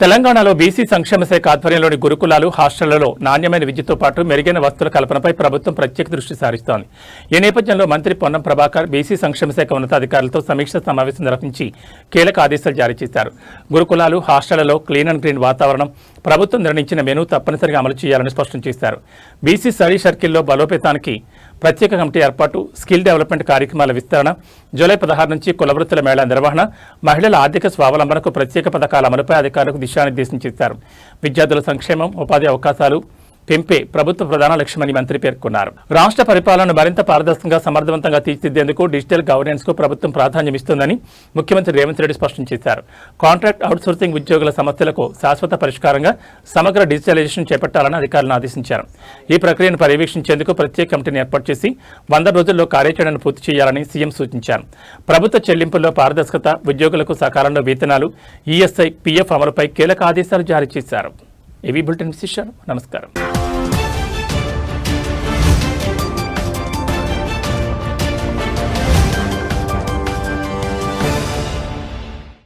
తెలంగాణలో బీసీ సంక్షేమ శాఖ ఆధ్వర్యంలోని గురుకులాలు, హాస్టళ్లలో నాణ్యమైన విద్యతో పాటు మెరుగైన వసతుల కల్పనపై ప్రభుత్వం ప్రత్యేక దృష్టి సారిస్తోంది. ఈ నేపథ్యంలో మంత్రి పొన్నం ప్రభాకర్ బీసీ సంక్షేమ శాఖ ఉన్నతాధికారులతో సమీక్ష సమావేశం నిర్వహించి కీలక ఆదేశాలు జారీ చేశారు. గురుకులాలు, హాస్టళ్లలో క్లీన్ అండ్ గ్రీన్ వాతావరణం, ప్రభుత్వం నిర్ణయించిన మెనూ తప్పనిసరిగా అమలు చేయాలని స్పష్టం చేశారు. బీసీ స్టడీ సర్కిల్లో బలోపేతానికి ప్రత్యేక కమిటీ ఏర్పాటు, స్కిల్ డెవలప్మెంట్ కార్యక్రమాల విస్తరణ, జూలై 16 నుంచి కులవృత్తుల మేళా నిర్వహణ, మహిళల ఆర్థిక స్వావలంబనకు ప్రత్యేక పథకాల అమలుపై అధికారులకు దిశానిర్దేశం చేశారు. విద్యార్థుల సంక్షేమం, ఉపాధి అవకాశాలు పెంపే ప్రభుత్వ ప్రధాన లక్ష్యమని మంత్రి పేర్కొన్నారు. రాష్ట్ర పరిపాలనను మరింత పారదర్శకంగా, సమర్థవంతంగా తీర్చిదిద్దేందుకు డిజిటల్ గవర్నెన్స్ కు ప్రభుత్వం ప్రాధాన్యమిస్తోందని ముఖ్యమంత్రి రేవంత్ రెడ్డి స్పష్టం చేశారు. కాంట్రాక్ట్ అవుట్సోర్సింగ్ ఉద్యోగుల సమస్యలకు శాశ్వత పరిష్కారంగా సమగ్ర డిజిటలైజేషన్ చేపట్టాలని అధికారులను ఆదేశించారు. ఈ ప్రక్రియను పర్యవేక్షించేందుకు ప్రత్యేక కమిటీని ఏర్పాటు చేసి 100 రోజుల్లో కార్యాచరణను పూర్తి చేయాలని సీఎం సూచించారు. ప్రభుత్వ చెల్లింపుల్లో పారదర్శకత, ఉద్యోగులకు సకాలంలో వేతనాలు, ఈఎస్ఐ, పీఎఫ్ అమలుపై కీలక ఆదేశాలు జారీ చేశారు. ఏవీ బులెటిన్ విశేషాలు. నమస్కారం.